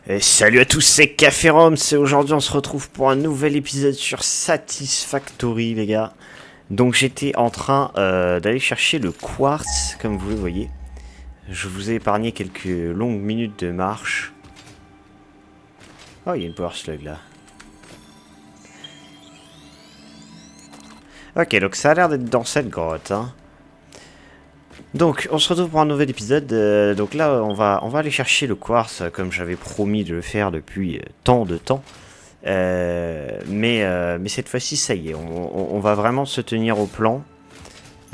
Et salut à tous, c'est Caférum, c'est aujourd'hui on se retrouve pour un nouvel épisode sur Satisfactory les gars. Donc j'étais en train d'aller chercher le quartz comme vous le voyez. Je vous ai épargné quelques longues minutes de marche. Oh il y a une power slug là. Ok donc ça a l'air d'être dans cette grotte hein. Donc on se retrouve pour un nouvel épisode, donc là on va aller chercher le quartz comme j'avais promis de le faire depuis tant de temps. Mais cette fois-ci, ça y est, on va vraiment se tenir au plan.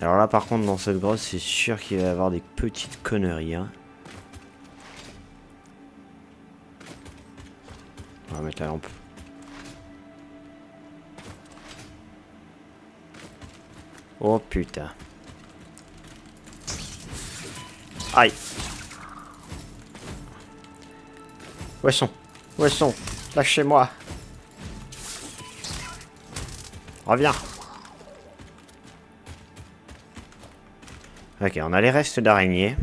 Alors là, par contre, dans cette grotte, c'est sûr qu'il va y avoir des petites conneries. Hein. On va mettre la lampe. Oh putain. Aïe. Où sont? Où sont? Lâchez-moi. Reviens. Ok, on a les restes d'araignées.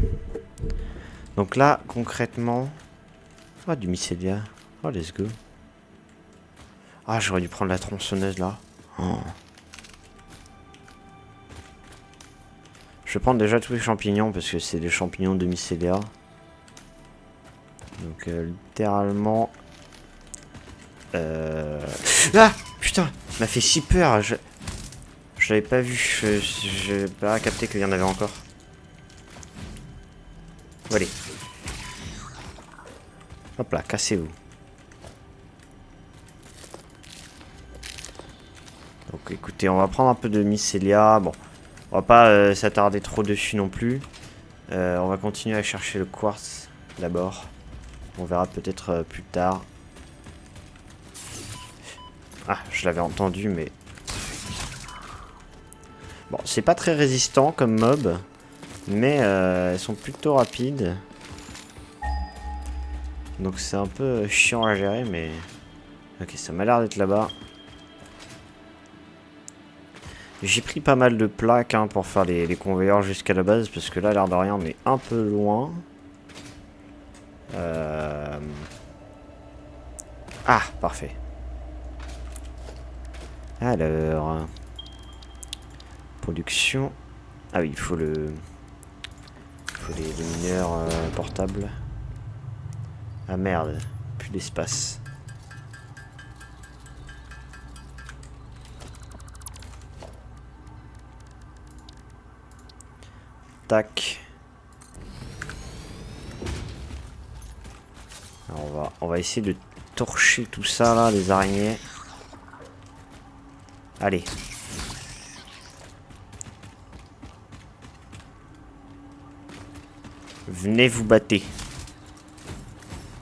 Donc là, concrètement... Oh, du mycélia. Oh, let's go. Ah, j'aurais dû prendre la tronçonneuse, là. Oh. Je vais prendre déjà tous les champignons, parce que c'est des champignons de mycélia. Donc, littéralement... Ah putain, m'a fait si peur. Je l'avais pas vu. Je pas capté qu'il y en avait encore. Bon, allez. Hop là, cassez-vous. Donc écoutez, on va prendre un peu de mycélia. Bon, on va pas s'attarder trop dessus non plus. On va continuer à chercher le quartz d'abord. On verra peut-être plus tard. Ah, je l'avais entendu, mais... Bon, c'est pas très résistant comme mob, mais elles sont plutôt rapides. Donc c'est un peu chiant à gérer, mais... Ok, ça m'a l'air d'être là-bas. J'ai pris pas mal de plaques hein, pour faire les conveyeurs jusqu'à la base, parce que là, l'air de rien, on est un peu loin. Ah, parfait. Alors... Production... Ah oui, il faut le... Il faut les mineurs portables. Ah merde, plus d'espace. Tac. Alors on va essayer de torcher tout ça là, les araignées. Allez. Venez vous battre.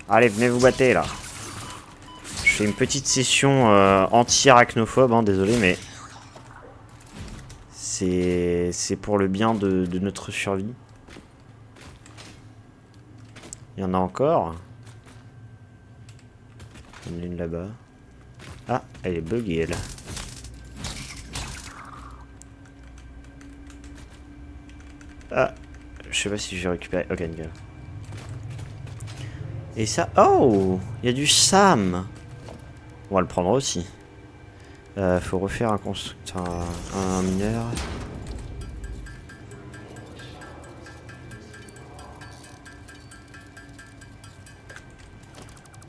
Allez, venez vous battre là. Je fais une petite session anti-arachnophobe, hein, désolé, mais c'est pour le bien de notre survie. Il y en a encore. Il y en a une là-bas. Ah, elle est buggée, elle. Ah, je sais pas si j'ai récupéré. Ok, nickel. Et ça... Oh, il y a du SAM. On va le prendre aussi. Faut refaire un constructeur, un mineur.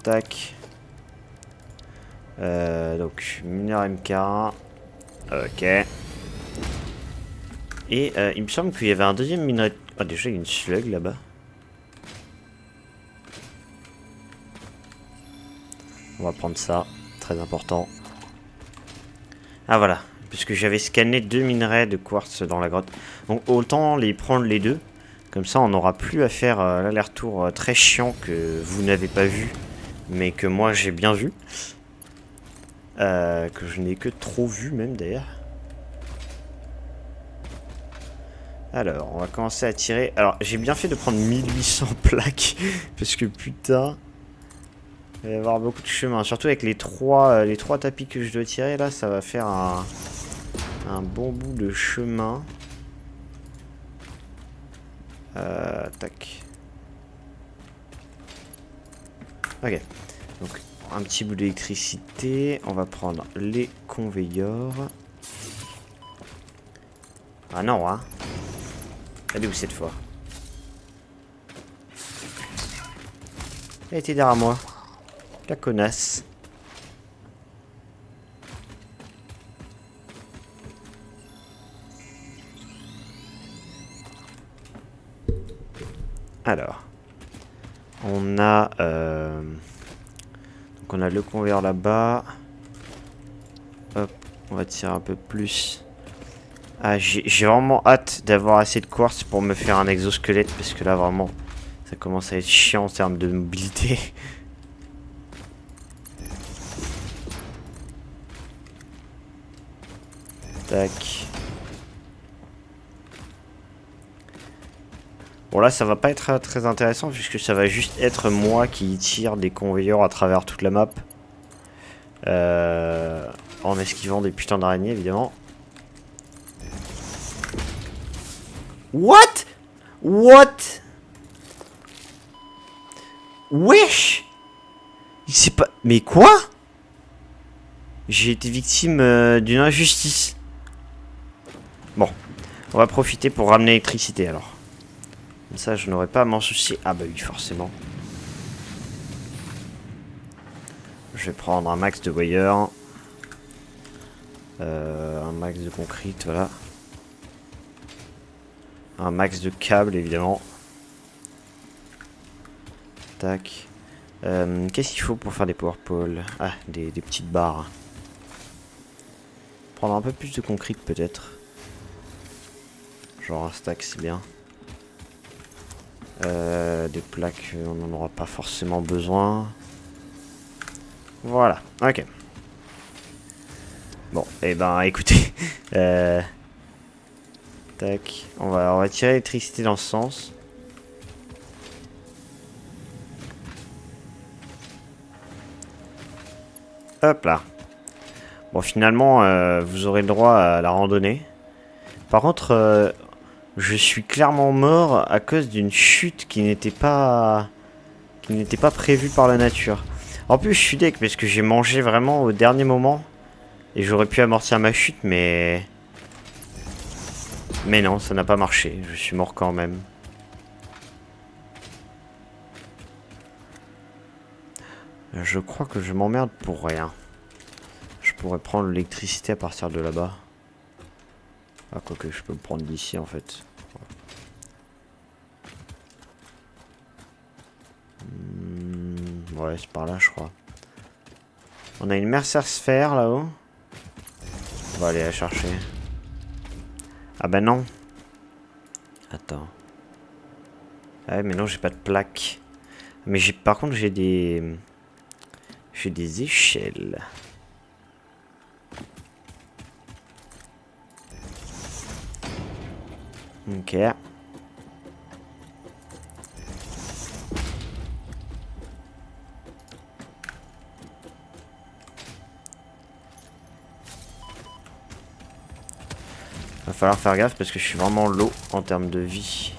Tac. Donc, mineur MK1. Ok. Et il me semble qu'il y avait un deuxième minerai. Ah, déjà, il y a une slug là-bas. On va prendre ça. Très important. Ah, voilà. Puisque j'avais scanné 2 minerais de quartz dans la grotte. Donc, autant les prendre les deux. Comme ça, on n'aura plus à faire l'aller-retour très chiant que vous n'avez pas vu. Mais que moi, j'ai bien vu. Que je n'ai que trop vu, même, d'ailleurs. Alors, on va commencer à tirer. Alors, j'ai bien fait de prendre 1800 plaques. Parce que, putain... Il va y avoir beaucoup de chemin. Surtout avec les trois tapis que je dois tirer, là, ça va faire un bon bout de chemin. Tac. Ok. Donc, un petit bout d'électricité. On va prendre les conveyors. Ah non, hein. Elle est où cette fois? Elle était derrière moi. La connasse. Alors. On a... Donc on a le conveyeur là-bas. Hop. On va tirer un peu plus. Ah, j'ai vraiment hâte d'avoir assez de quartz pour me faire un exosquelette. Parce que là, vraiment, ça commence à être chiant en termes de mobilité. Tac. Bon là ça va pas être très intéressant puisque ça va juste être moi qui tire des conveyeurs à travers toute la map. En esquivant des putains d'araignées évidemment. What? What? Wesh? C'est pas... Mais quoi? J'ai été victime d'une injustice. Bon, on va profiter pour ramener l'électricité alors. Comme ça, je n'aurais pas à m'en soucier. Ah bah oui, forcément. Je vais prendre un max de wire. Un max de concrete, voilà. Un max de câbles, évidemment. Tac. Qu'est-ce qu'il faut pour faire des power poles? Ah, des petites barres. Prendre un peu plus de concrete, peut-être. Genre un stack, c'est bien. Des plaques, on n'en aura pas forcément besoin. Voilà, ok. Bon, et ben écoutez. Tac, on va tirer l'électricité dans ce sens. Hop là. Bon, finalement, vous aurez le droit à la randonnée. Par contre, je suis clairement mort à cause d'une chute qui n'était pas prévue par la nature. En plus, je suis deg parce que j'ai mangé vraiment au dernier moment et j'aurais pu amortir ma chute, mais non, ça n'a pas marché. Je suis mort quand même. Je crois que je m'emmerde pour rien. Je pourrais prendre l'électricité à partir de là-bas. Ah, quoique je peux le prendre d'ici en fait. Ouais, c'est par là, je crois. On a une Mercer sphère là-haut. On va aller la chercher. Ah bah non. Attends. Ah mais non, j'ai pas de plaque. Mais par contre, j'ai des échelles. Ok. Va falloir faire gaffe parce que je suis vraiment low en termes de vie.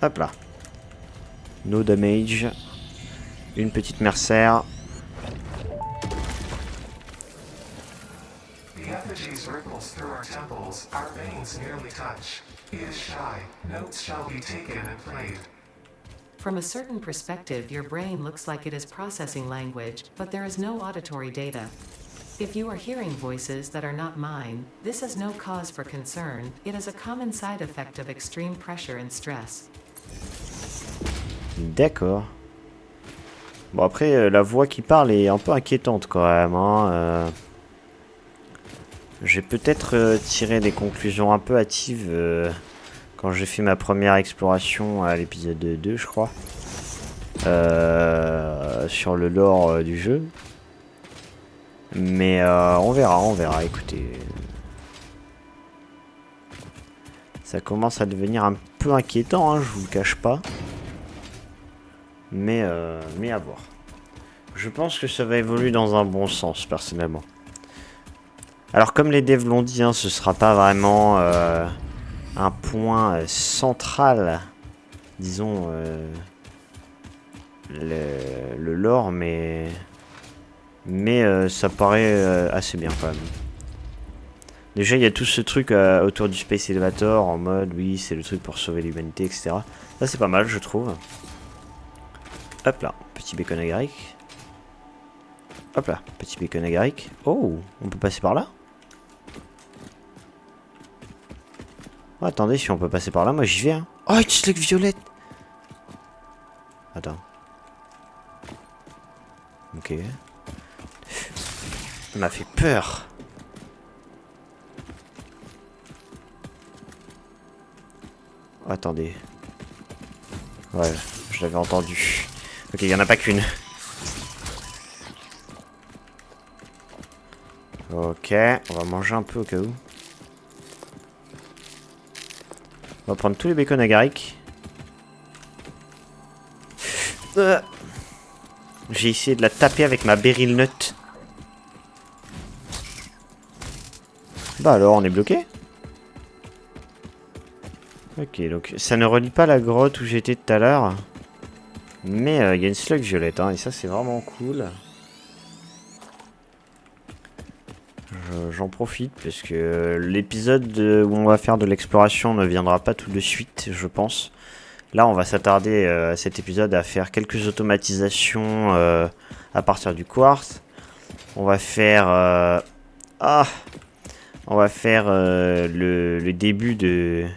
Hop là. No damage. Une petite mercenaire. The effigies ripples through our temples, our veins nearly touch. He is shy, notes shall be taken and played. From a certain perspective, your brain looks like it is processing language, but there is no auditory data. If you are hearing voices that are not mine, this is no cause for concern. It is a common side effect of extreme pressure and stress. D'accord. Bon après, la voix qui parle est un peu inquiétante quand même. Hein. J'ai peut-être tiré des conclusions un peu hâtives quand j'ai fait ma première exploration à l'épisode 2, je crois. Sur le lore du jeu. Mais on verra, écoutez. Ça commence à devenir un peu inquiétant, hein, je vous le cache pas. Mais à voir. Je pense que ça va évoluer dans un bon sens, personnellement. Alors, comme les devs l'ont dit, hein, ce sera pas vraiment un point central, disons, le lore, mais ça paraît assez bien quand même. Déjà, il y a tout ce truc autour du Space Elevator en mode, oui, c'est le truc pour sauver l'humanité, etc. Ça, c'est pas mal, je trouve. Hop là, petit bacon agaric. Hop là, petit bacon agaric. Oh, on peut passer par là? Oh, attendez, si on peut passer par là, moi j'y vais. Hein. Oh, une slug violette. Attends. Ok. Ça m'a fait peur. Oh, attendez. Ouais, je l'avais entendu. Ok, il n'y en a pas qu'une. Ok, on va manger un peu au cas où. On va prendre tous les bacon agaric. J'ai essayé de la taper avec ma beryl nut. Bah alors, on est bloqué. Ok, donc ça ne relie pas la grotte où j'étais tout à l'heure. Mais il y a une slug violette, hein, et ça c'est vraiment cool. J'en profite parce que l'épisode où on va faire de l'exploration ne viendra pas tout de suite, je pense. Là, on va s'attarder à cet épisode à faire quelques automatisations à partir du quartz. On va faire le début du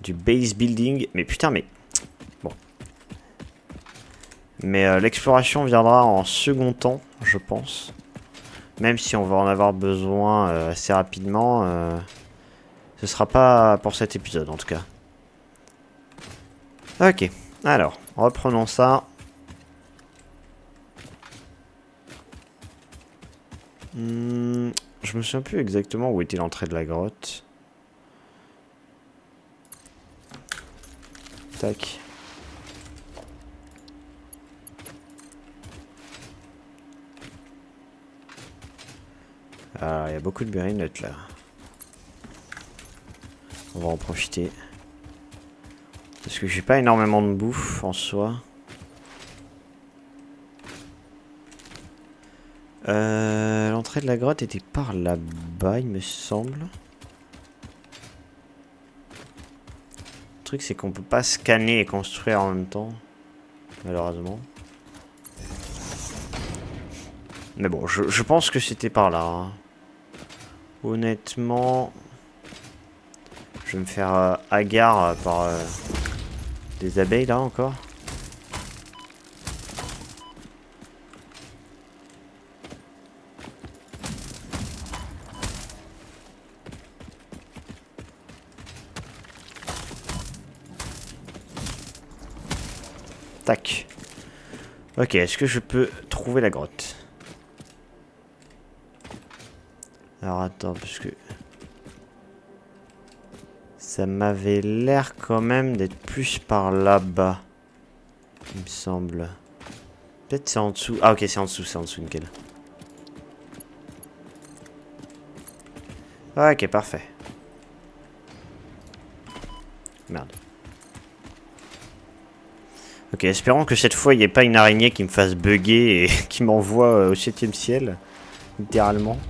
base building. Mais putain, mais bon. Mais l'exploration viendra en second temps, je pense. Même si on va en avoir besoin assez rapidement, ce sera pas pour cet épisode en tout cas. Ok, alors, reprenons ça. Je me souviens plus exactement où était l'entrée de la grotte. Tac. Alors, il y a beaucoup de beryl nut là. On va en profiter. Parce que j'ai pas énormément de bouffe en soi. L'entrée de la grotte était par là-bas, il me semble. Le truc, c'est qu'on peut pas scanner et construire en même temps. Malheureusement. Mais bon, je pense que c'était par là. Hein. Honnêtement... Je vais me faire hagard par des abeilles là encore. Tac. Ok, est-ce que je peux trouver la grotte? Alors attends, parce que... Ça m'avait l'air quand même d'être plus par là-bas. Il me semble. Peut-être c'est en dessous. Ah ok, c'est en dessous, nickel. Ok, parfait. Merde. Ok, espérons que cette fois il n'y ait pas une araignée qui me fasse bugger et qui m'envoie au 7e ciel. Littéralement.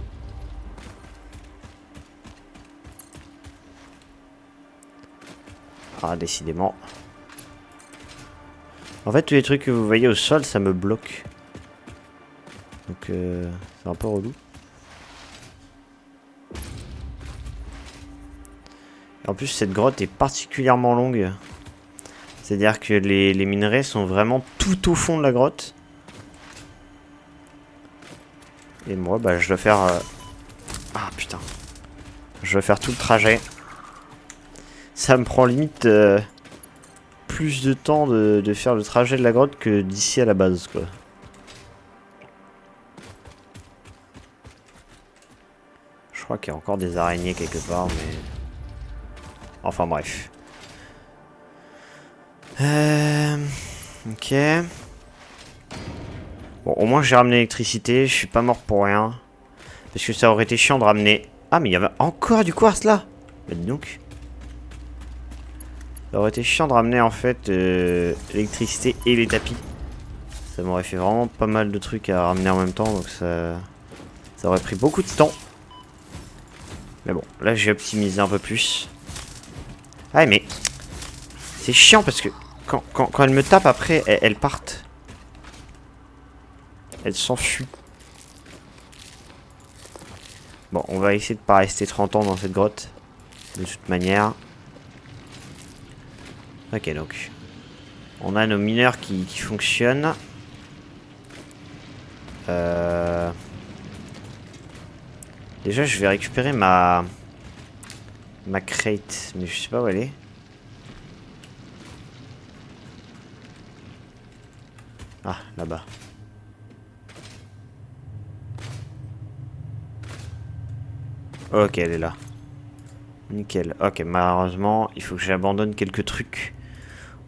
Ah, décidément. En fait, tous les trucs que vous voyez au sol, ça me bloque. Donc, c'est un peu relou. En plus, cette grotte est particulièrement longue. C'est-à-dire que les minerais sont vraiment tout au fond de la grotte. Et moi, bah, je dois faire... Ah, putain. Je dois faire tout le trajet. Ça me prend limite plus de temps de faire le trajet de la grotte que d'ici à la base, quoi. Je crois qu'il y a encore des araignées quelque part, mais... Enfin bref. Ok. Bon, au moins j'ai ramené l'électricité, je suis pas mort pour rien. Parce que ça aurait été chiant de ramener... Ah, mais il y avait encore du quartz là. Bah dis donc. Ça aurait été chiant de ramener en fait l'électricité et les tapis. Ça m'aurait fait vraiment pas mal de trucs à ramener en même temps, donc ça aurait pris beaucoup de temps. Mais bon, là j'ai optimisé un peu plus. Ah mais c'est chiant parce que quand elle me tape après, elle partent. Elle s'enfuit. Bon, on va essayer de pas rester 30 ans dans cette grotte. De toute manière. Ok, donc. On a nos mineurs qui fonctionnent. Déjà, je vais récupérer ma crate, mais je sais pas où elle est. Ah, là-bas. Ok, elle est là. Nickel. Ok, malheureusement, il faut que j'abandonne quelques trucs.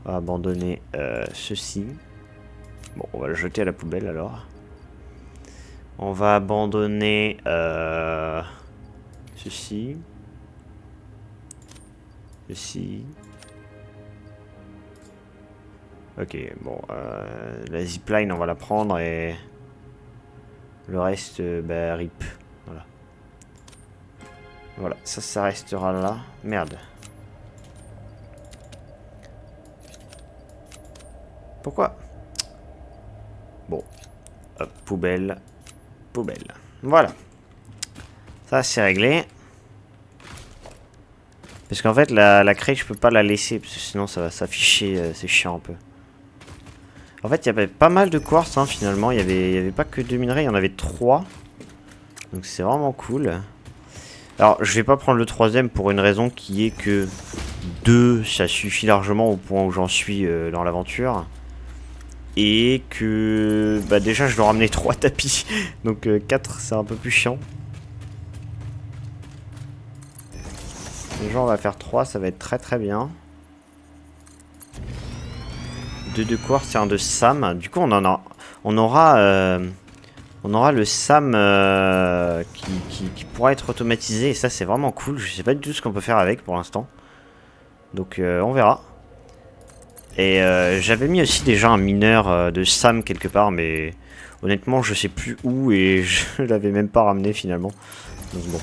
On va abandonner ceci. Bon, on va le jeter à la poubelle alors. On va abandonner ceci. Ceci. Ok, bon, la zipline on va la prendre et le reste, bah, rip. Voilà. Voilà, ça restera là. Merde. Pourquoi? Bon, hop, poubelle. Poubelle. Voilà. Ça c'est réglé. Parce qu'en fait la crate je peux pas la laisser parce que sinon ça va s'afficher, c'est chiant un peu. En fait il y avait pas mal de quartz hein, finalement, il y avait pas que 2 minerais, il y en avait 3. Donc c'est vraiment cool. Alors je vais pas prendre le troisième pour une raison qui est que 2 ça suffit largement au point où j'en suis dans l'aventure. Et que bah déjà je dois ramener 3 tapis. Donc 4 c'est un peu plus chiant. Déjà on va faire 3, ça va être très très bien. 2 de quartz et 1 de SAM. Du coup on aura le SAM qui pourra être automatisé. Et ça c'est vraiment cool. Je sais pas du tout ce qu'on peut faire avec pour l'instant. Donc on verra. Et j'avais mis aussi déjà un mineur de SAM quelque part. Mais honnêtement je sais plus où. Et je l'avais même pas ramené finalement. Donc bon.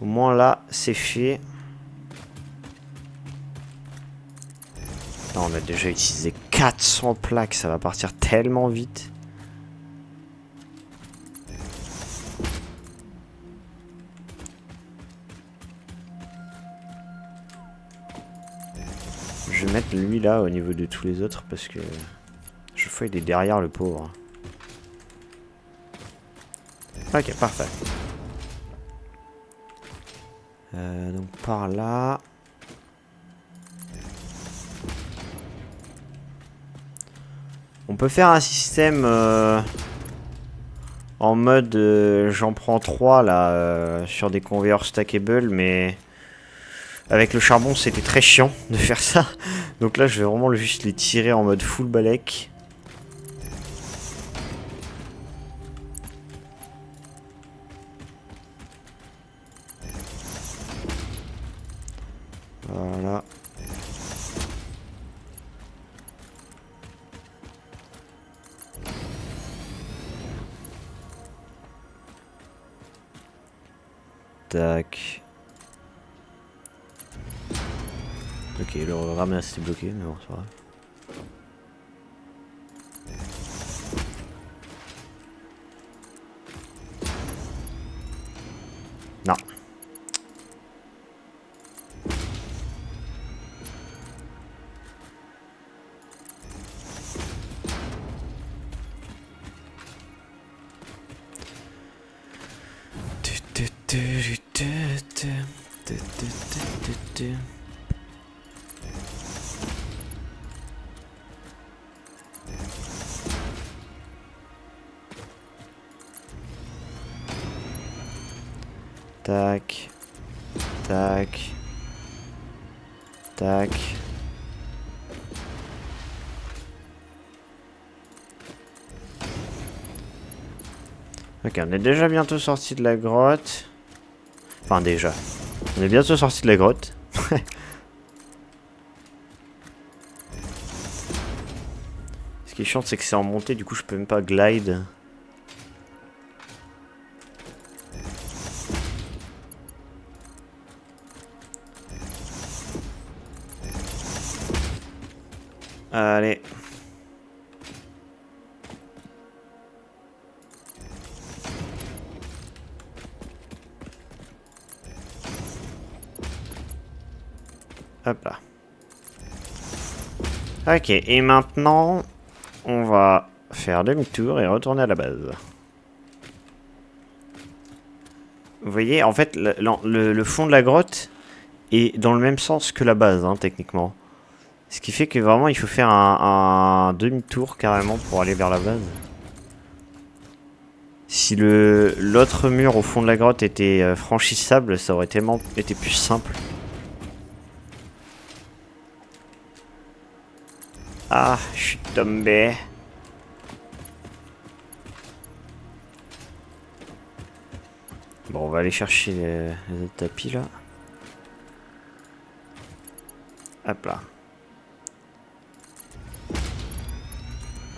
Au moins là, c'est fait. Non, on a déjà utilisé 400 plaques, ça va partir tellement vite. Je vais mettre lui là au niveau de tous les autres parce que je vois il est derrière le pauvre. Ok, parfait. Donc par là. On peut faire un système en mode j'en prends 3 là sur des conveyors stackable, mais avec le charbon c'était très chiant de faire ça. Donc là je vais vraiment juste les tirer en mode full balek. Voilà. Tac. Ok, le ramasse est bloqué, mais bon, c'est pas grave. Non. Tac. Tac. Tac. Ok, on est déjà bientôt sorti de la grotte. Enfin déjà. On est bientôt sorti de la grotte. Est-ce qui est chiant, c'est que c'est en montée, du coup je peux même pas glide. Allez. Hop là. Ok, et maintenant, on va faire demi-tour et retourner à la base. Vous voyez, en fait, le fond de la grotte est dans le même sens que la base, hein, techniquement. Ce qui fait que vraiment, il faut faire un demi-tour carrément pour aller vers la base. Si l'autre mur au fond de la grotte était franchissable, ça aurait tellement été plus simple. Ah, je suis tombé. Bon, on va aller chercher les autres tapis là. Hop là.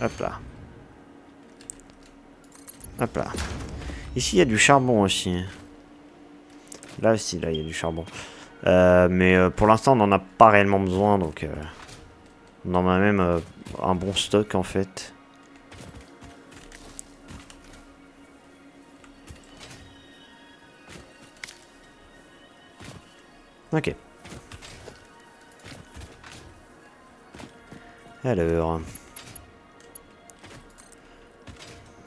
Hop là. Hop là. Ici, il y a du charbon aussi. Là aussi, là, il y a du charbon. Mais pour l'instant, on n'en a pas réellement besoin, donc... on en a même un bon stock, en fait. Ok. Alors...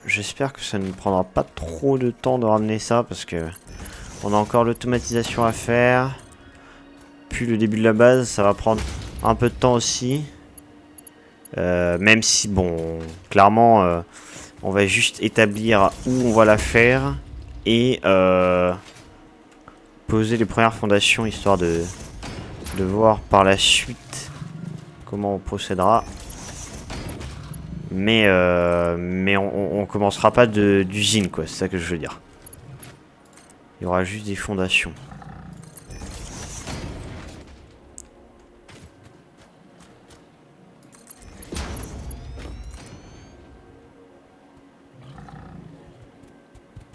j'espère que ça ne prendra pas trop de temps de ramener ça, parce que... on a encore l'automatisation à faire. Puis le début de la base, ça va prendre un peu de temps aussi. Même si, bon, clairement, on va juste établir où on va la faire. Et poser les premières fondations, histoire de voir par la suite comment on procédera. Mais on commencera pas d'usine, quoi, c'est ça que je veux dire. Il y aura juste des fondations.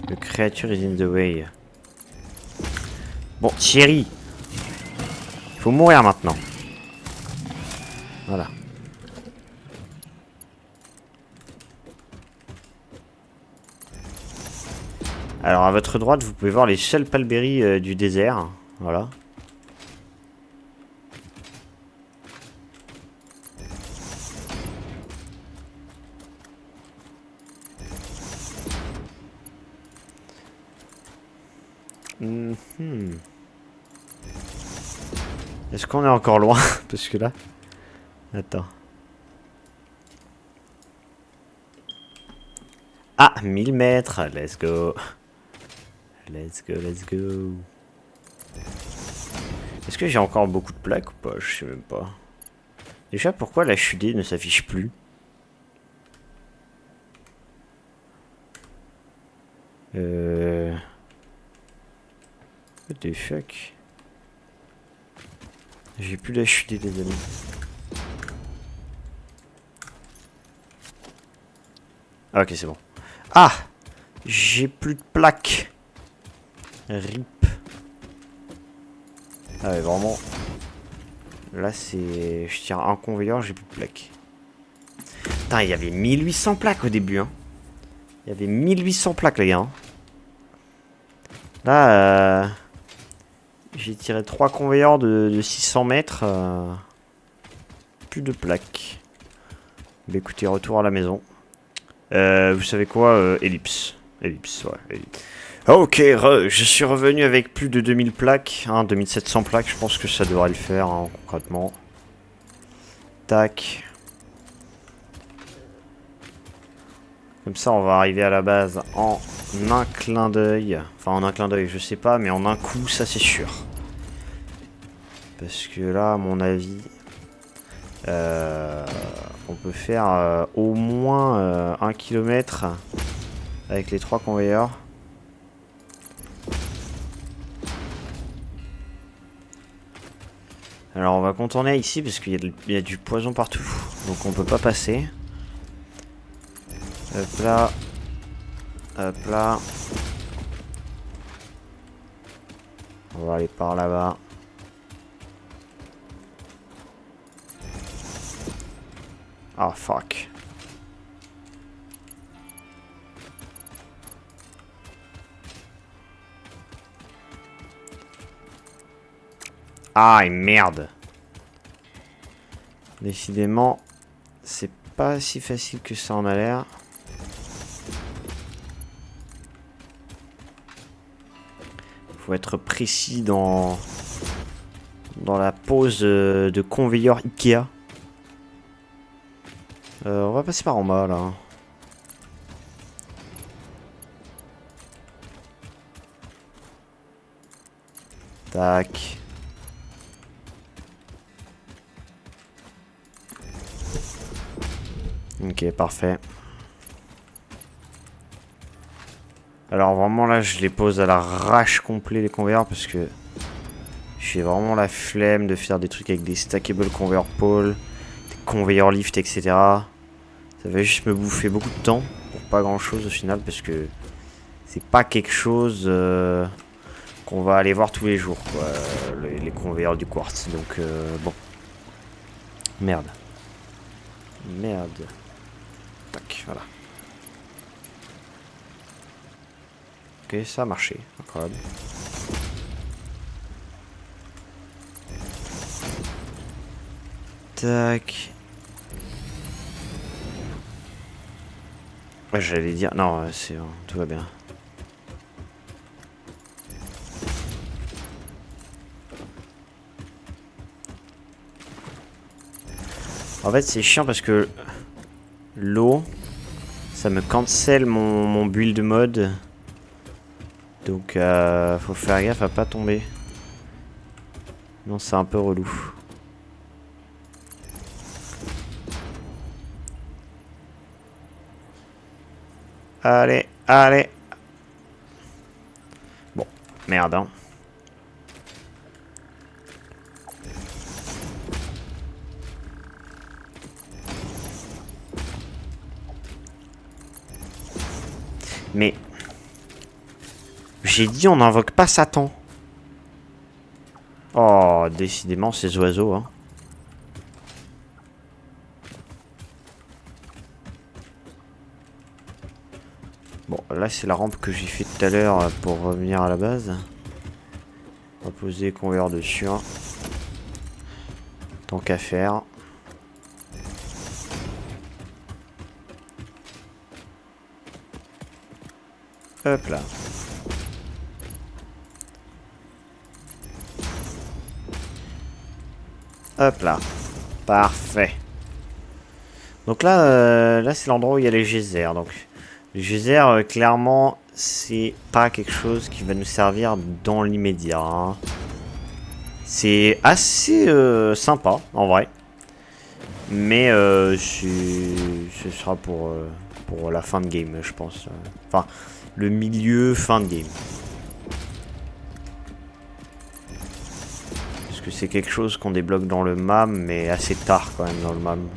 The creature is in the way. Bon, Thierry. Il faut mourir maintenant. Voilà. Alors, à votre droite, vous pouvez voir les seuls palberries du désert. Voilà. Est-ce qu'on est encore loin? Parce que là... attends. Ah, 1000 mètres. Let's go. Let's go, let's go. Est-ce que j'ai encore beaucoup de plaques ou pas? Je sais même pas. Déjà, pourquoi la HUD ne s'affiche plus? What the fuck? J'ai plus la HUD, les amis. Ah, ok, c'est bon. Ah! J'ai plus de plaques. RIP. Ah ouais, vraiment. Là, c'est... je tire un conveyor, j'ai plus de plaques. Putain, il y avait 1800 plaques au début, hein. Il y avait 1800 plaques, les gars. Hein. Là, j'ai tiré 3 conveyors de 600 mètres. Plus de plaques. Bah écoutez, retour à la maison. Vous savez quoi? Ellipse. Ellipse, ouais. Ellipse. Ok, je suis revenu avec plus de 2000 plaques. Hein, 2700 plaques, je pense que ça devrait le faire, hein, concrètement. Tac. Comme ça, on va arriver à la base en un clin d'œil. Enfin, en un clin d'œil, je sais pas, mais en un coup, ça c'est sûr. Parce que là, à mon avis, on peut faire au moins 1 km avec les 3 conveyeurs. Alors, on va contourner ici parce qu'il y a du poison partout. Donc, on peut pas passer. Hop là. Hop là. On va aller par là-bas. Ah, fuck. Ah, merde. Décidément, c'est pas si facile que ça en a l'air. Faut être précis dans la pose de conveyor Ikea. On va passer par en bas là. Tac. Ok, parfait. Alors vraiment là, je les pose à l'arrache complet les conveyors parce que j'ai vraiment la flemme de faire des trucs avec des stackable conveyor pole, des conveyor lift, etc. Ça va juste me bouffer beaucoup de temps pour pas grand chose au final parce que c'est pas quelque chose qu'on va aller voir tous les jours, quoi, les conveyors du quartz. Donc bon. Merde. Merde. Tac, voilà. Ok, ça a marché. Incroyable. Tac. Ouais, j'allais dire... Non, c'est bon, tout va bien. En fait, c'est chiant parce que l'eau, ça me cancel mon build mode. Donc, faut faire gaffe à pas tomber. Non, c'est un peu relou. Allez, allez. Bon, merde, hein. Mais... J'ai dit on n'invoque pas Satan. Oh, décidément, ces oiseaux, hein. Bon, là, c'est la rampe que j'ai fait tout à l'heure pour revenir à la base. On va poser conveyeur dessus. Hein. Tant qu'à faire. Hop là. Hop là. Parfait. Donc là, là c'est l'endroit où il y a les geysers. Donc les geysers, clairement, c'est pas quelque chose qui va nous servir dans l'immédiat. Hein. C'est assez sympa, en vrai. Mais ce sera pour la fin de game, je pense. Enfin, le milieu, fin de game. Parce que c'est quelque chose qu'on débloque dans le MAM, mais assez tard quand même dans le MAM.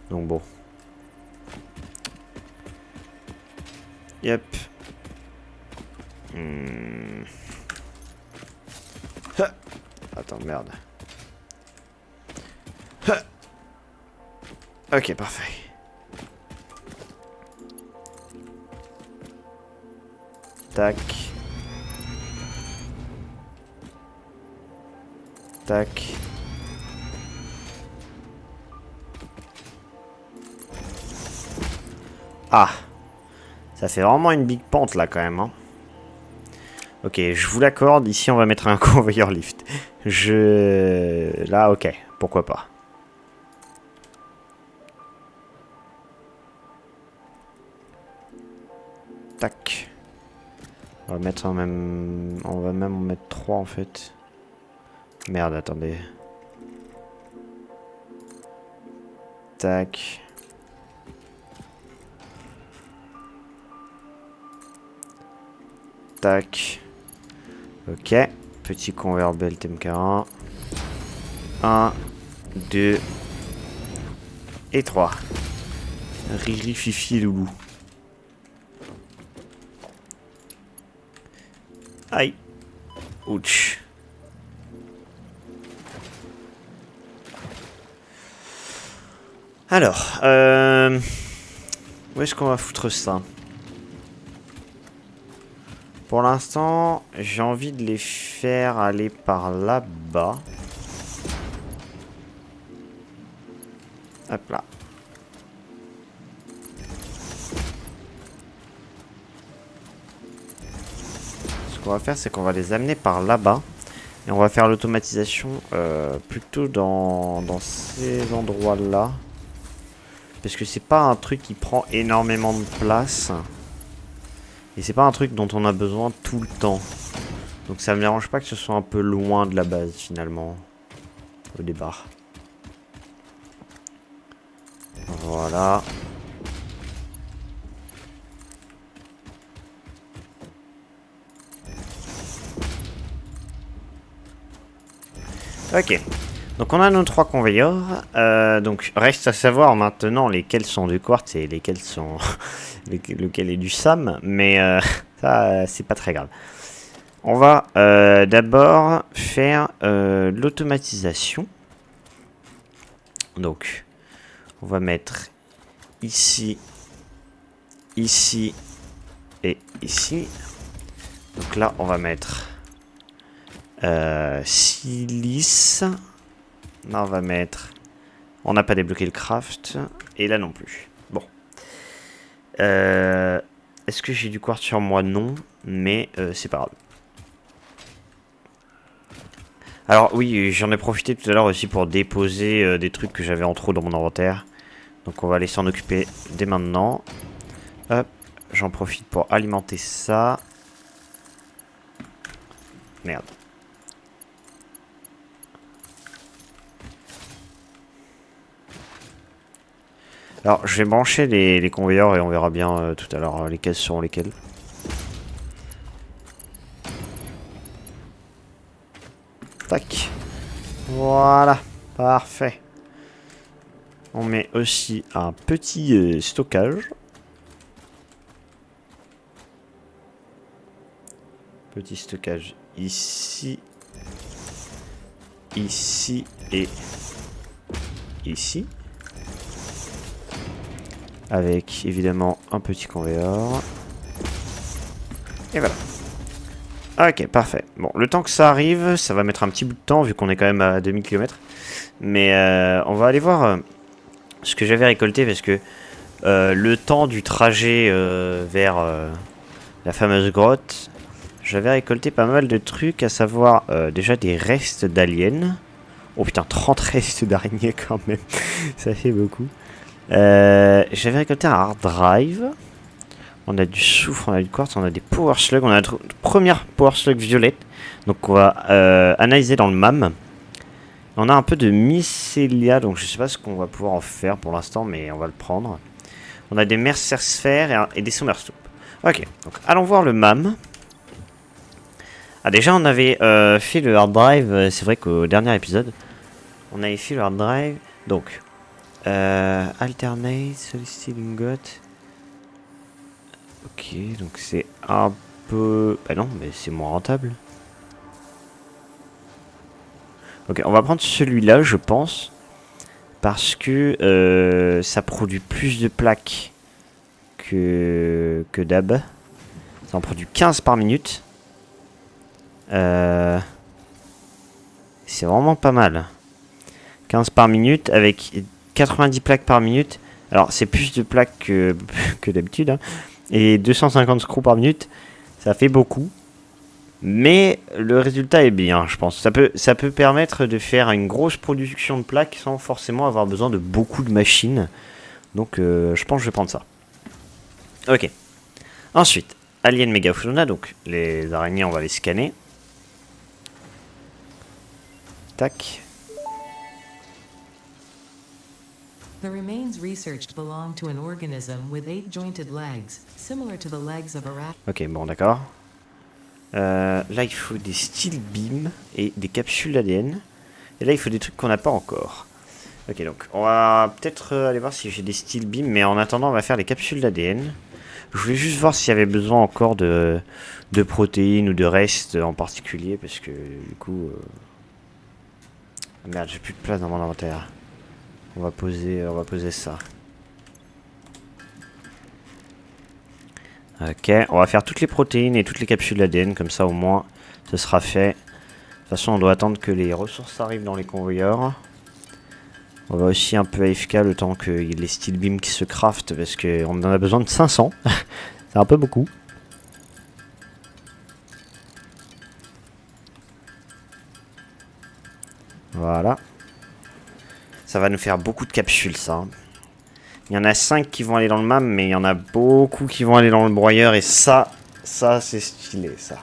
Donc bon. Yep. Attends, merde. Ok, parfait. Tac. Tac. Ah. Ça fait vraiment une big pente là quand même. Hein. Ok, je vous l'accorde. Ici, on va mettre un conveyor lift. Là, ok. Pourquoi pas. Tac. On va mettre un même... On va même en mettre 3 en fait. Merde, attendez. Tac. Tac. Ok. Petit conveyor belt MK1. 1, 2 et 3. Riri, Fifi et Loulou. Aïe. Ouch. Alors, où est-ce qu'on va foutre ça? Pour l'instant, j'ai envie de les faire aller par là-bas. Hop là. Ce qu'on va faire, c'est qu'on va les amener par là-bas. Et on va faire l'automatisation plutôt dans ces endroits-là. Parce que c'est pas un truc qui prend énormément de place. Et c'est pas un truc dont on a besoin tout le temps. Donc ça me dérange pas que ce soit un peu loin de la base finalement. Au départ. Voilà. Ok. Donc on a nos 3 conveyeurs. Donc reste à savoir maintenant lesquels sont du quartz et lesquels sont... lequel est du SAM. Mais ça c'est pas très grave. On va d'abord faire l'automatisation. Donc on va mettre ici, ici et ici. Donc là on va mettre silice. Là on va mettre... On n'a pas débloqué le craft. Et là non plus. Bon. Est-ce que j'ai du quartz sur moi? Non. Mais c'est pas grave. Alors oui, j'en ai profité tout à l'heure aussi pour déposer des trucs que j'avais en trop dans mon inventaire. Donc on va aller s'en occuper dès maintenant. Hop. J'en profite pour alimenter ça. Merde. Alors, je vais brancher les conveyeurs et on verra bien tout à l'heure lesquels seront lesquels. Tac. Voilà. Parfait. On met aussi un petit stockage. Petit stockage ici. Ici et ici. Avec évidemment un petit conveyeur. Et voilà. Ok, parfait. Bon, le temps que ça arrive, ça va mettre un petit bout de temps vu qu'on est quand même à 2000 km. Mais on va aller voir ce que j'avais récolté parce que le temps du trajet vers la fameuse grotte, j'avais récolté pas mal de trucs, à savoir déjà des restes d'aliens. Oh putain, 30 restes d'araignées quand même. Ça fait beaucoup. J'avais récolté un hard drive. On a du soufre, on a du quartz, on a des power slugs. On a notre première power slug violette. Donc on va analyser dans le MAM. On a un peu de mycélia, donc je sais pas ce qu'on va pouvoir en faire pour l'instant, mais on va le prendre. On a des mercer sphères et des summer soup. Ok, donc allons voir le MAM. Ah déjà on avait fait le hard drive, c'est vrai qu'au dernier épisode, on avait fait le hard drive. Donc alternate, solid ingot. Ok, donc c'est un peu... Bah non, mais c'est moins rentable. Ok, on va prendre celui-là, je pense. Parce que ça produit plus de plaques que d'hab. Ça en produit 15 par minute. C'est vraiment pas mal. 15 par minute avec 90 plaques par minute. Alors c'est plus de plaques que d'habitude. Hein. Et 250 screws par minute. Ça fait beaucoup. Mais le résultat est bien, je pense. Ça peut permettre de faire une grosse production de plaques sans forcément avoir besoin de beaucoup de machines. Donc je pense que je vais prendre ça. Ok. Ensuite, Alien Megafauna. Donc les araignées, on va les scanner. Tac. The remains researched belong to an organism with 8 jointed legs, similar to the legs of a rat. Ok, bon, d'accord. Là, il faut des steel beams et des capsules ADN. Et là, il faut des trucs qu'on n'a pas encore. Ok, donc on va peut-être aller voir si j'ai des steel beams, mais en attendant, on va faire les capsules d'ADN. Je voulais juste voir s'il y avait besoin encore de protéines ou de restes en particulier, parce que du coup... Merde, j'ai plus de place dans mon inventaire. On va poser ça. Ok, on va faire toutes les protéines et toutes les capsules d'ADN, comme ça au moins ce sera fait. De toute façon, on doit attendre que les ressources arrivent dans les convoyeurs. On va aussi un peu AFK le temps qu'il y ait les steel beams qui se craftent, parce qu'on en a besoin de 500. C'est un peu beaucoup. Voilà. Ça va nous faire beaucoup de capsules, ça. Il y en a 5 qui vont aller dans le MAM, mais il y en a beaucoup qui vont aller dans le broyeur. Et ça c'est stylé, ça.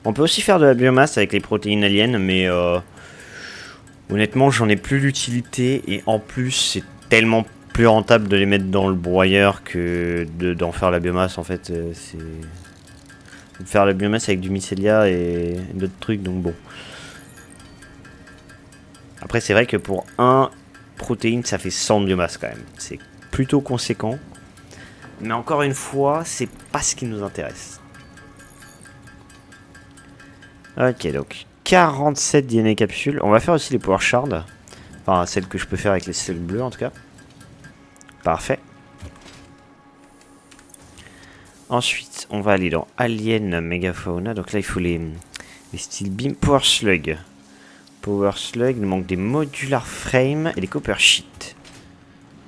On peut aussi faire de la biomasse avec les protéines aliens, mais honnêtement, j'en ai plus l'utilité. Et en plus, c'est tellement plus rentable de les mettre dans le broyeur que d'en faire la biomasse. En fait, c'est de faire la biomasse avec du mycélia et d'autres trucs, donc bon. Après, c'est vrai que pour un protéine, ça fait 100 de biomasse quand même. C'est plutôt conséquent. Mais encore une fois, c'est pas ce qui nous intéresse. Ok, donc 47 DNA capsules. On va faire aussi les power shards. Enfin, celles que je peux faire avec les cellules bleues en tout cas. Parfait. Ensuite, on va aller dans Alien Megafauna. Donc là, il faut les steel beam Power Slug. Power Slug, il nous manque des modular frame et des copper sheet.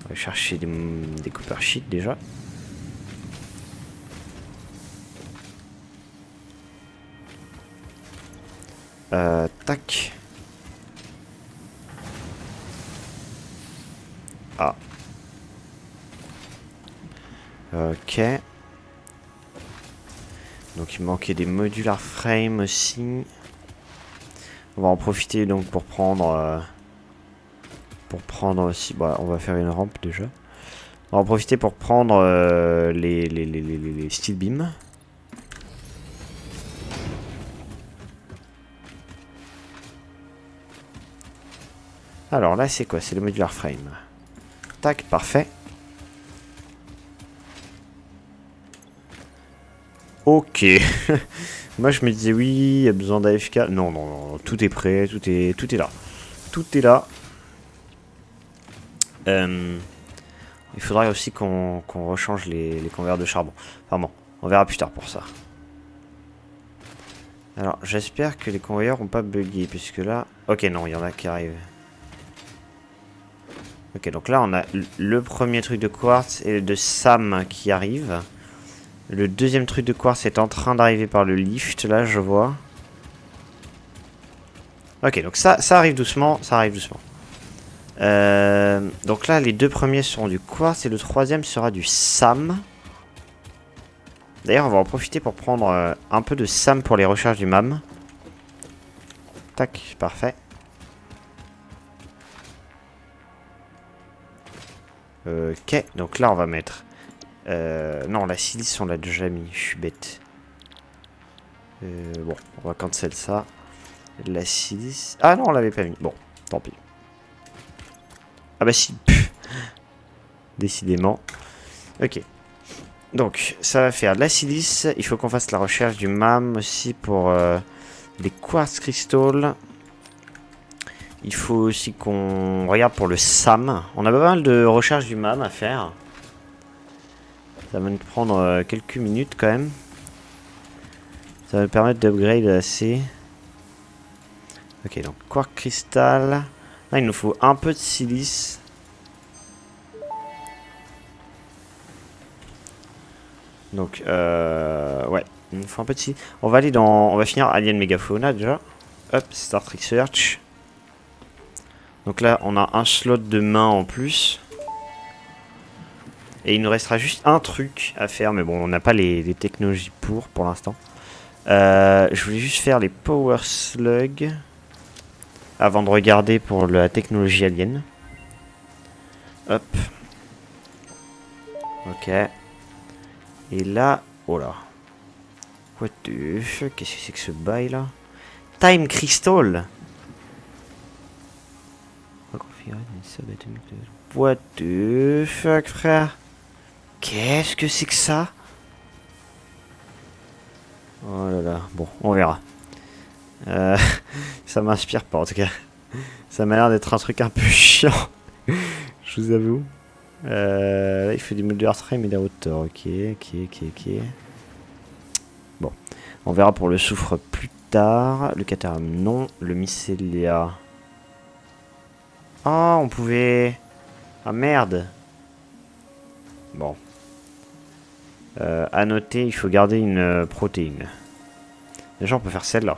On va chercher des copper sheet déjà. Tac. Ah. Ok. Donc il manquait des modular frame aussi. On va en profiter donc pour prendre aussi. Bah, on va faire une rampe déjà. On va en profiter pour prendre les steel beams. Alors là, c'est quoi? C'est le modular frame. Tac, parfait. Ok. Moi, je me disais, oui, il y a besoin d'AFK. Non, non, non, tout est prêt, tout est là. Tout est là. Il faudrait aussi qu'on rechange les conveyeurs de charbon. Enfin bon, on verra plus tard pour ça. Alors, j'espère que les convoyeurs n'ont pas bugué, puisque là... Ok, non, il y en a qui arrivent. Ok, donc là, on a le premier truc de quartz et de SAM qui arrive. Le deuxième truc de quartz est en train d'arriver par le lift, là, je vois. Ok, donc ça arrive doucement, ça arrive doucement. Donc là, les deux premiers seront du quartz et le troisième sera du SAM. D'ailleurs, on va en profiter pour prendre un peu de SAM pour les recherches du MAM. Tac, parfait. Ok, donc là on va mettre... non, la silice on l'a déjà mis, je suis bête. Bon, on va cancel ça. La silice... Ah non, on l'avait pas mis. Bon, tant pis. Ah bah si. Décidément. Ok. Donc, ça va faire de la silice. Il faut qu'on fasse la recherche du MAM aussi pour les quartz crystals. Il faut aussi qu'on regarde pour le SAM. On a pas mal de recherches du MAM à faire. Ça va nous prendre quelques minutes quand même. Ça va nous permettre d'upgrade assez. Ok, donc quartz crystal. Là, il nous faut un peu de silice. Donc, ouais, il nous faut un peu de silice. On va aller dans... On va finir Alien Megafauna déjà. Hop, Star Trek Search. Donc là, on a un slot de main en plus. Et il nous restera juste un truc à faire. Mais bon, on n'a pas les technologies pour l'instant. Je voulais juste faire les Power Slug. Avant de regarder pour la technologie alien. Hop. Ok. Et là, oh là. What the fuck? Qu'est-ce que c'est que ce bail là? Time Crystal. What the fuck, frère? Qu'est-ce que c'est que ça? Oh là là, bon, on verra. Ça m'inspire pas en tout cas. Ça m'a l'air d'être un truc un peu chiant. Je vous avoue. Là, il fait du mode de hard frame et de hauteur. Ok. Bon, on verra pour le soufre plus tard. Le catharum, non. Le mycélia. Ah, on pouvait... Ah merde. Bon. À noter, il faut garder une protéine. Déjà, on peut faire celle-là.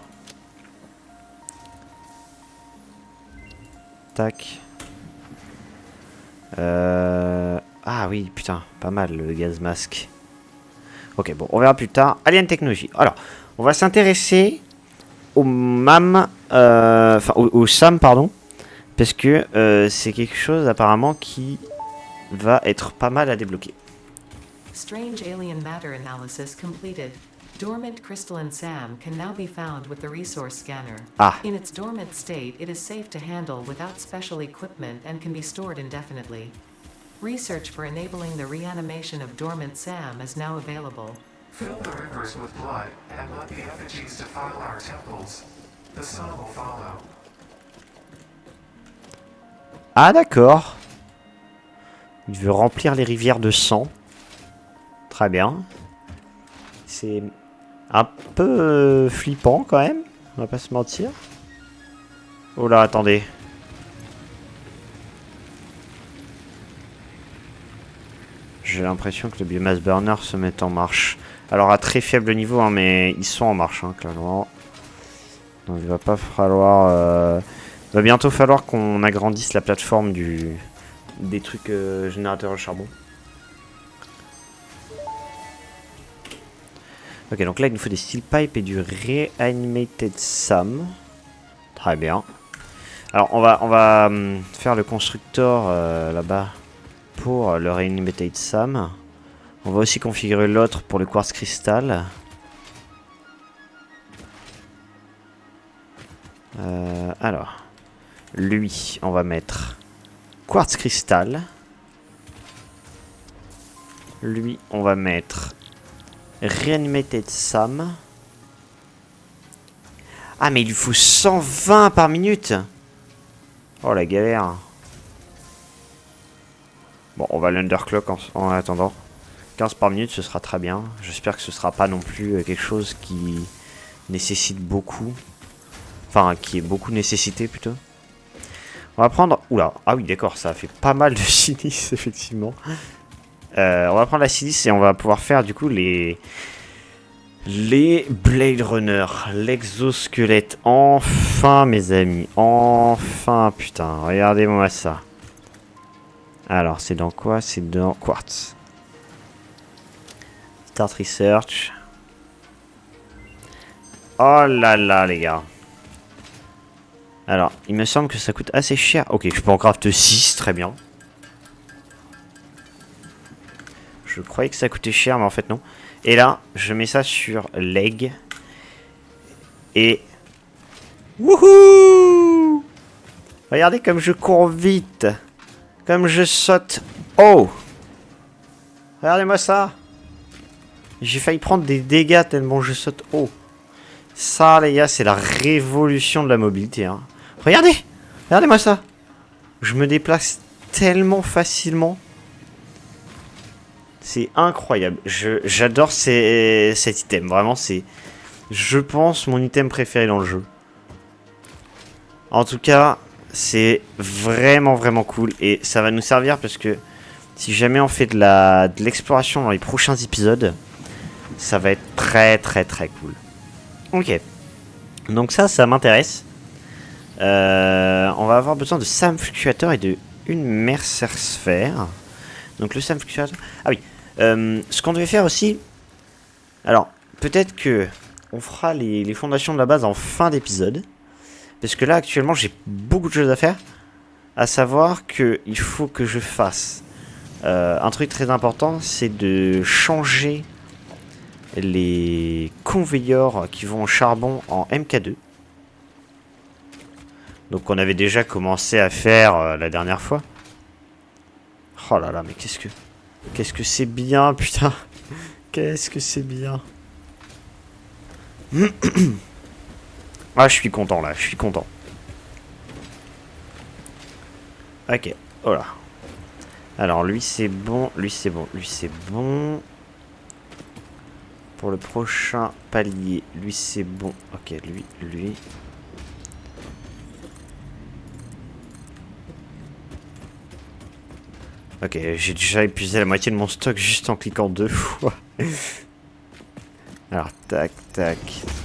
Tac. Ah oui, putain, pas mal le gaz masque. Ok, bon, on verra plus tard. Alien Technology. Alors, on va s'intéresser au MAM, enfin au SAM, pardon, parce que c'est quelque chose apparemment qui va être pas mal à débloquer. Strange alien matter analysis completed. Dormant crystalline SAM can now be found with the resource scanner. Ah. In its dormant state, it is safe to handle without special equipment and can be stored indefinitely. Research for enabling the reanimation of dormant SAM is now available. Fill the rivers with blood and let the effigies defile our temples. The sun will follow. Ah d'accord. Il veut remplir les rivières de sang. Très bien. C'est un peu flippant quand même. On va pas se mentir. Oh là, attendez. J'ai l'impression que le biomass burner se met en marche. Alors à très faible niveau, hein, mais ils sont en marche, hein, clairement. Donc il va pas falloir... Il va bientôt falloir qu'on agrandisse la plateforme des trucs générateurs de charbon. Ok, donc là il nous faut des steel pipes et du reanimated SAM. Très bien. Alors on va faire le constructeur là-bas pour le reanimated SAM. On va aussi configurer l'autre pour le quartz cristal. Alors, lui, on va mettre quartz cristal. Lui, on va mettre reanimated SAM. Ah, mais il lui faut 120 par minute. Oh, la galère. Bon, on va l'underclock en attendant. 15 par minute, ce sera très bien. J'espère que ce sera pas non plus quelque chose qui nécessite beaucoup. Enfin, qui est beaucoup nécessité plutôt. On va prendre... Oula, ah oui, d'accord, ça fait pas mal de silice, effectivement. On va prendre la silice et on va pouvoir faire du coup les Blade Runner, l'exosquelette. Enfin, mes amis, enfin, putain, regardez-moi ça. Alors, c'est dans quoi? C'est dans Quartz. Start Research. Oh là là, les gars. Alors, il me semble que ça coûte assez cher. Ok, je peux en craft 6, très bien. Je croyais que ça coûtait cher, mais en fait non. Et là, je mets ça sur leg. Et... Wouhou! Regardez comme je cours vite. Comme je saute. Oh! Regardez-moi ça. J'ai failli prendre des dégâts tellement je saute haut. Ça, les gars, c'est la révolution de la mobilité. Hein. Regardez! Regardez-moi ça. Je me déplace tellement facilement. C'est incroyable. J'adore cet item. Vraiment, c'est, je pense, mon item préféré dans le jeu. En tout cas, c'est vraiment, vraiment cool. Et ça va nous servir parce que si jamais on fait de l'exploration dans les prochains épisodes, ça va être très, très, très cool. Ok. Donc ça m'intéresse. On va avoir besoin de SAM fluctuateur et de une Mercer sphère. Donc le SAM fluctuateur... Ah oui. Ce qu'on devait faire aussi... Alors, peut-être que on fera les fondations de la base en fin d'épisode. Parce que là, actuellement, j'ai beaucoup de choses à faire. À savoir qu'il faut que je fasse... un truc très important, c'est de changer les conveyors qui vont au charbon en MK2. Donc on avait déjà commencé à faire la dernière fois. Oh là là, mais qu'est-ce que c'est bien, putain. Qu'est-ce que c'est bien. Ah, je suis content là, je suis content. Ok, oh là. Alors lui c'est bon, lui c'est bon, lui c'est bon. Pour le prochain palier, lui c'est bon. Ok, lui. Ok, j'ai déjà épuisé la moitié de mon stock juste en cliquant 2 fois. Alors, tac, tac,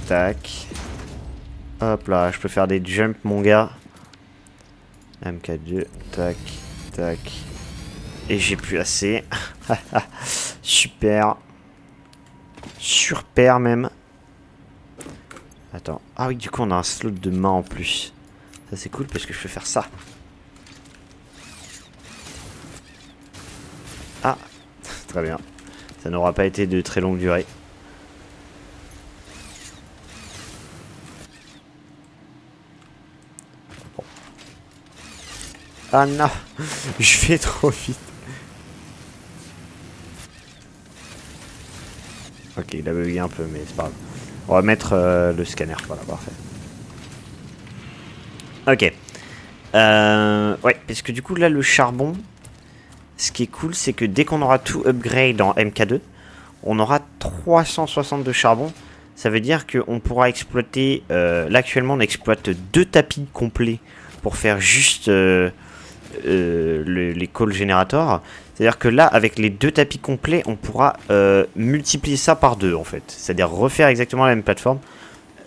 tac. Hop là, je peux faire des jumps, mon gars. MK2, tac, tac. Et j'ai plus assez. Super. Surpère même. Attends. Ah oui, du coup, on a un slot de main en plus. Ça, c'est cool parce que je peux faire ça. Ah, très bien. Ça n'aura pas été de très longue durée. Bon. Ah non, je vais trop vite. Ok, il a bugué un peu, mais c'est pas grave. On va mettre le scanner, voilà, parfait. Ok. Ouais, parce que du coup, là, le charbon... Ce qui est cool, c'est que dès qu'on aura tout upgrade en MK2, on aura 362 charbon. Ça veut dire qu'on pourra exploiter... là, actuellement, on exploite 2 tapis complets pour faire juste les call generators. C'est-à-dire que là, avec les 2 tapis complets, on pourra multiplier ça par 2, en fait. C'est-à-dire refaire exactement la même plateforme.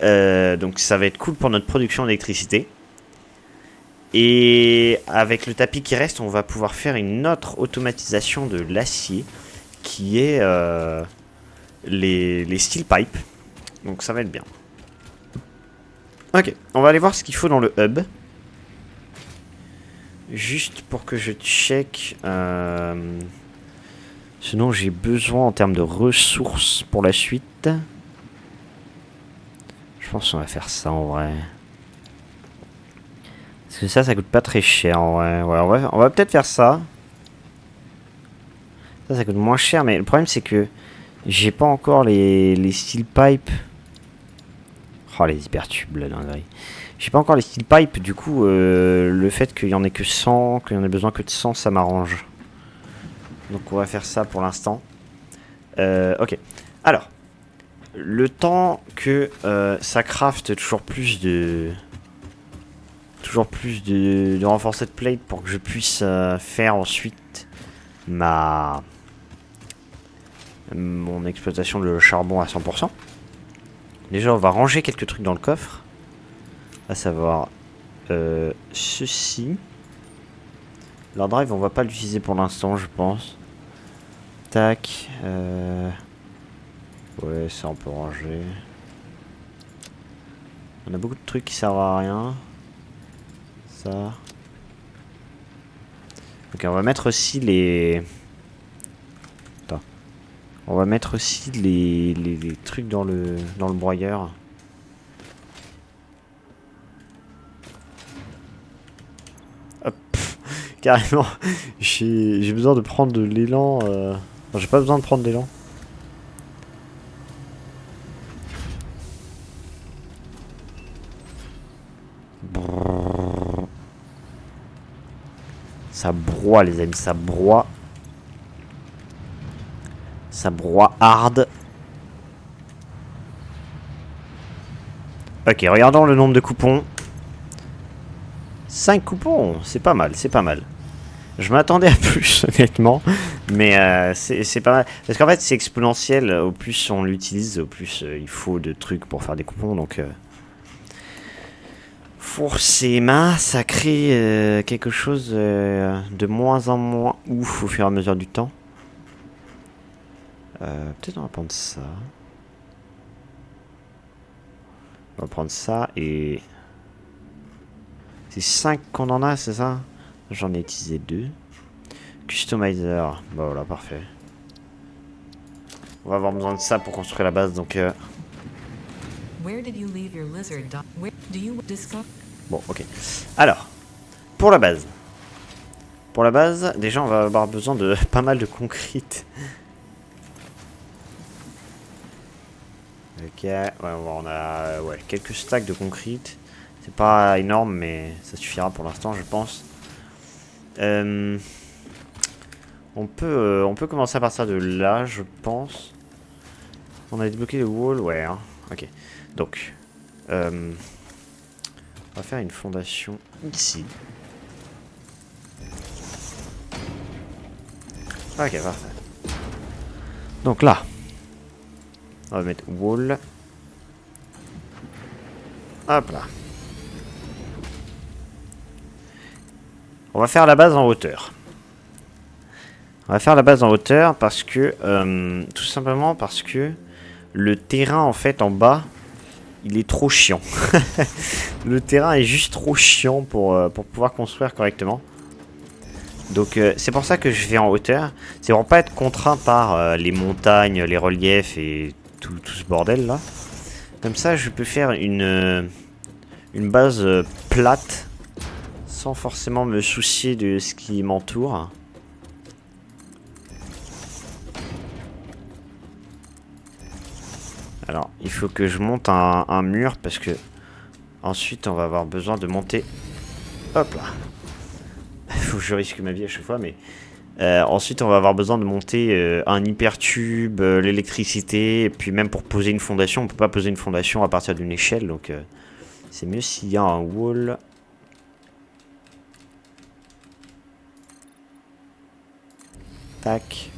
Donc ça va être cool pour notre production d'électricité. Et avec le tapis qui reste, on va pouvoir faire une autre automatisation de l'acier qui est les steel pipes. Donc ça va être bien. Ok, on va aller voir ce qu'il faut dans le hub. Juste pour que je check ce dont j'ai besoin en termes de ressources pour la suite. Je pense qu'on va faire ça en vrai. Parce que ça coûte pas très cher en vrai. Ouais, on va peut-être faire ça. Ça coûte moins cher, mais le problème c'est que j'ai pas encore les steel pipes. Oh, les hypertubes, la dinguerie. J'ai pas encore les steel pipes, du coup, le fait qu'il y en ait que 100, qu'il y en ait besoin que de 100, ça m'arrange. Donc on va faire ça pour l'instant. Ok. Alors, le temps que ça craft toujours plus de renforced plate pour que je puisse faire ensuite mon exploitation de charbon à 100%. Déjà, on va ranger quelques trucs dans le coffre. À savoir ceci. Leur drive, on va pas l'utiliser pour l'instant, je pense. Tac. Ouais, ça on peut ranger. On a beaucoup de trucs qui servent à rien. Ça. Ok, on va mettre aussi les... Attends. On va mettre aussi les trucs dans le broyeur. Hop. Carrément. J'ai besoin de prendre de l'élan. Enfin, j'ai pas besoin de prendre d'élan. Ça broie les amis, ça broie. Ça broie hard. Ok, regardons le nombre de coupons. 5 coupons, c'est pas mal, c'est pas mal. Je m'attendais à plus honnêtement. Mais c'est pas mal. Parce qu'en fait c'est exponentiel, au plus on l'utilise, au plus il faut de trucs pour faire des coupons. Donc forcément ça crée quelque chose de moins en moins ouf au fur et à mesure du temps. Peut-être on va prendre ça. On va prendre ça et... C'est 5 qu'on en a, c'est ça? J'en ai utilisé 2. Customizer. Bah voilà, parfait. On va avoir besoin de ça pour construire la base, donc... Where did you leave your lizard dog? Where do you discover? Bon, ok. Alors, pour la base. Pour la base, déjà, on va avoir besoin de pas mal de concrete. Ok, ouais, on a quelques stacks de concrete. C'est pas énorme, mais ça suffira pour l'instant, je pense. On peut commencer à partir de là, je pense. On a débloqué le wall, ouais. Hein. Ok. Donc, on va faire une fondation ici. Ok, parfait. Donc là, on va mettre wall. Hop là. On va faire la base en hauteur. On va faire la base en hauteur parce que, tout simplement parce que le terrain en fait en bas, il est trop chiant. Le terrain est juste trop chiant pour pouvoir construire correctement. Donc c'est pour ça que je vais en hauteur. C'est pour pas être contraint par les montagnes, les reliefs et tout ce bordel là. Comme ça je peux faire une base plate sans forcément me soucier de ce qui m'entoure. Alors il faut que je monte un mur parce que ensuite on va avoir besoin de monter. Hop là. Faut que je risque ma vie à chaque fois, mais ensuite on va avoir besoin de monter un hypertube, l'électricité, et puis même pour poser une fondation, on peut pas poser une fondation à partir d'une échelle, donc c'est mieux s'il y a un wall. Tac.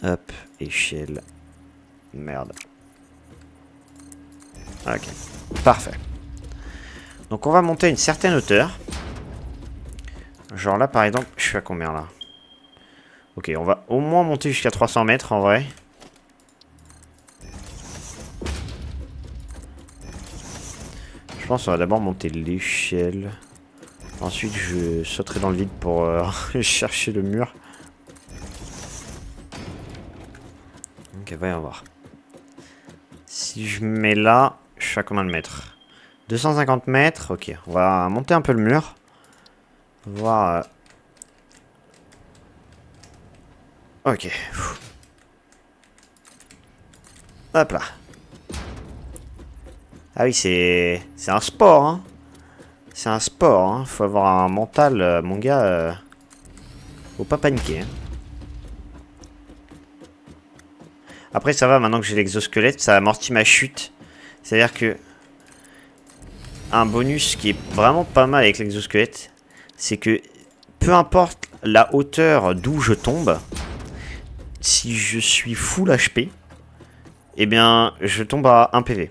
Hop, échelle. Merde. Ok, parfait. Donc on va monter à une certaine hauteur. Genre là par exemple, je suis à combien là? Ok, on va au moins monter jusqu'à 300 mètres en vrai. Je pense qu'on va d'abord monter l'échelle. Ensuite je sauterai dans le vide pour chercher le mur. Ok, voyons voir. Si je mets là, je suis à combien de mètres? 250 mètres, ok, on va monter un peu le mur. Voir. Ok. Hop là. Ah oui, c'est un sport, hein. C'est un sport, hein. Faut avoir un mental, mon gars. Faut pas paniquer. Hein. Après, ça va, maintenant que j'ai l'exosquelette, ça amortit ma chute. C'est-à-dire que un bonus qui est vraiment pas mal avec l'exosquelette, c'est que peu importe la hauteur d'où je tombe, si je suis full HP, eh bien je tombe à 1 PV.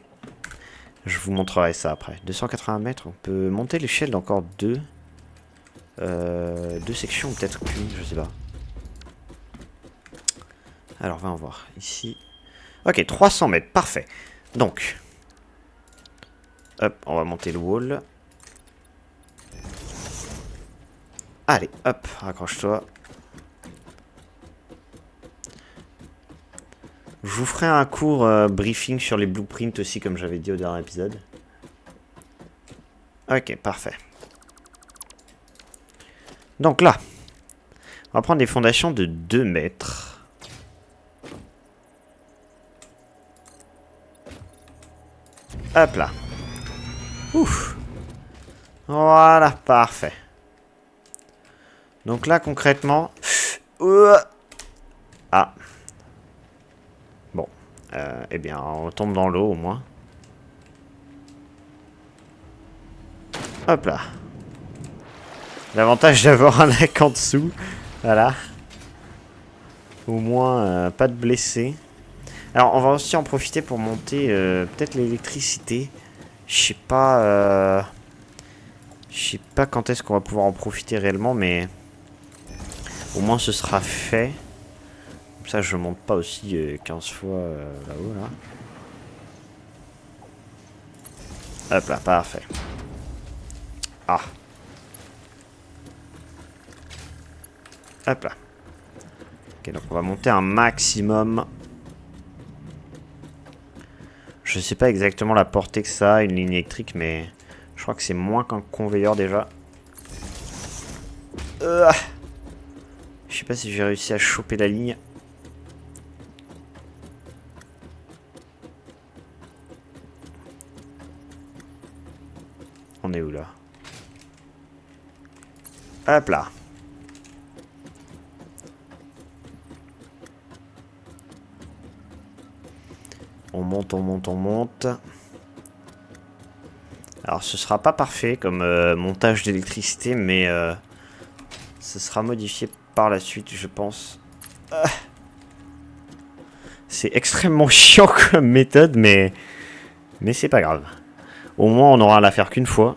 Je vous montrerai ça après. 280 mètres, on peut monter l'échelle d'encore 2 sections, peut-être qu'une, je sais pas. Alors, on va en voir. Ici. Ok, 300 mètres, parfait. Donc, hop, on va monter le wall. Allez, hop, raccroche-toi. Je vous ferai un court briefing sur les blueprints aussi, comme j'avais dit au dernier épisode. Ok, parfait. Donc là, on va prendre des fondations de 2 mètres. Hop là. Ouf. Voilà, parfait. Donc là, concrètement... Ah. Bon. Eh bien, on tombe dans l'eau, au moins. Hop là. L'avantage d'avoir un lac en dessous. Voilà. Au moins, pas de blessés. Alors, on va aussi en profiter pour monter peut-être l'électricité. Je sais pas... Je sais pas quand est-ce qu'on va pouvoir en profiter réellement, mais... Au moins, ce sera fait. Comme ça, je monte pas aussi 15 fois là-haut, là. Hop là, parfait. Ah. Hop là. Ok, donc on va monter un maximum. Je sais pas exactement la portée que ça a, une ligne électrique, mais je crois que c'est moins qu'un conveyor déjà. Je sais pas si j'ai réussi à choper la ligne. On est où là? Hop là. On monte, on monte, on monte. Alors ce sera pas parfait comme montage d'électricité, mais ce sera modifié par la suite, je pense. C'est extrêmement chiant comme méthode, mais c'est pas grave. Au moins on aura à la faire qu'une fois.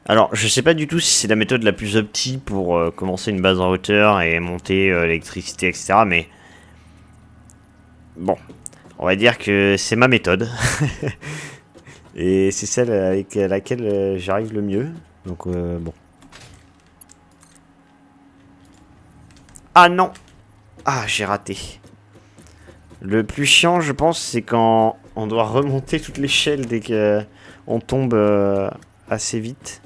Alors je sais pas du tout si c'est la méthode la plus optique pour commencer une base en hauteur et monter l'électricité, etc. Mais bon, on va dire que c'est ma méthode. Et c'est celle avec laquelle j'arrive le mieux. Donc bon. Ah non! Ah, j'ai raté. Le plus chiant, je pense, c'est quand on doit remonter toute l'échelle dès qu'on tombe assez vite.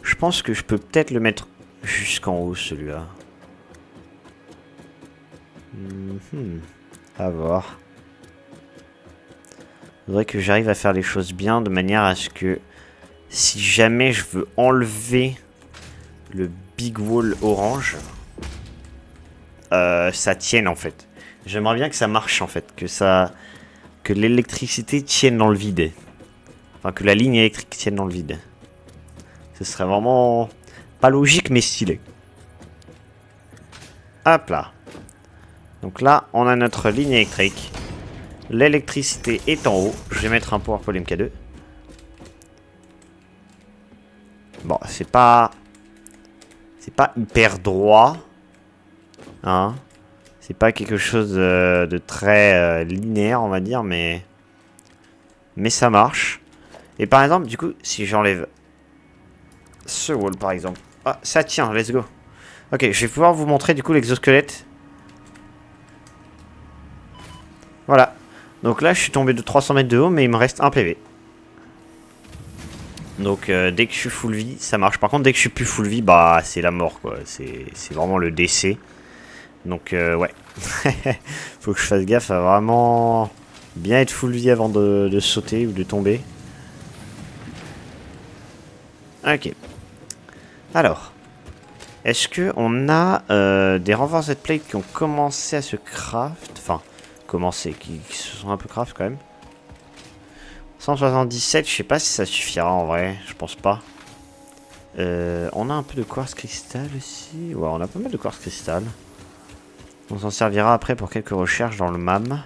Je pense que je peux peut-être le mettre jusqu'en haut, celui-là. À voir. Il faudrait que j'arrive à faire les choses bien de manière à ce que si jamais je veux enlever le big wall orange, ça tienne en fait. J'aimerais bien que ça marche en fait, que l'électricité tienne dans le vide. Enfin, que la ligne électrique tienne dans le vide. Ce serait vraiment pas logique mais stylé. Hop là. Donc là, on a notre ligne électrique. L'électricité est en haut. Je vais mettre un power pole MK2. Bon, c'est pas hyper droit. Hein. C'est pas quelque chose de très linéaire, on va dire, mais ça marche. Et par exemple, du coup, si j'enlève ce wall, par exemple. Ah, ça tient, let's go. Ok, je vais pouvoir vous montrer, du coup, l'exosquelette. Voilà. Donc là, je suis tombé de 300 mètres de haut, mais il me reste un PV. Donc dès que je suis full vie, ça marche. Par contre, dès que je suis plus full vie, bah c'est la mort, quoi. C'est vraiment le décès. Donc ouais. Faut que je fasse gaffe à vraiment bien être full vie avant de sauter ou de tomber. Ok. Alors. Est-ce qu'on a des reinforced plates qui ont commencé à se craft? Enfin, commencé, qui se sont un peu craft quand même. 177, je sais pas si ça suffira en vrai, je pense pas. On a un peu de quartz cristal aussi. Ouais, on a pas mal de quartz cristal. On s'en servira après pour quelques recherches dans le MAM.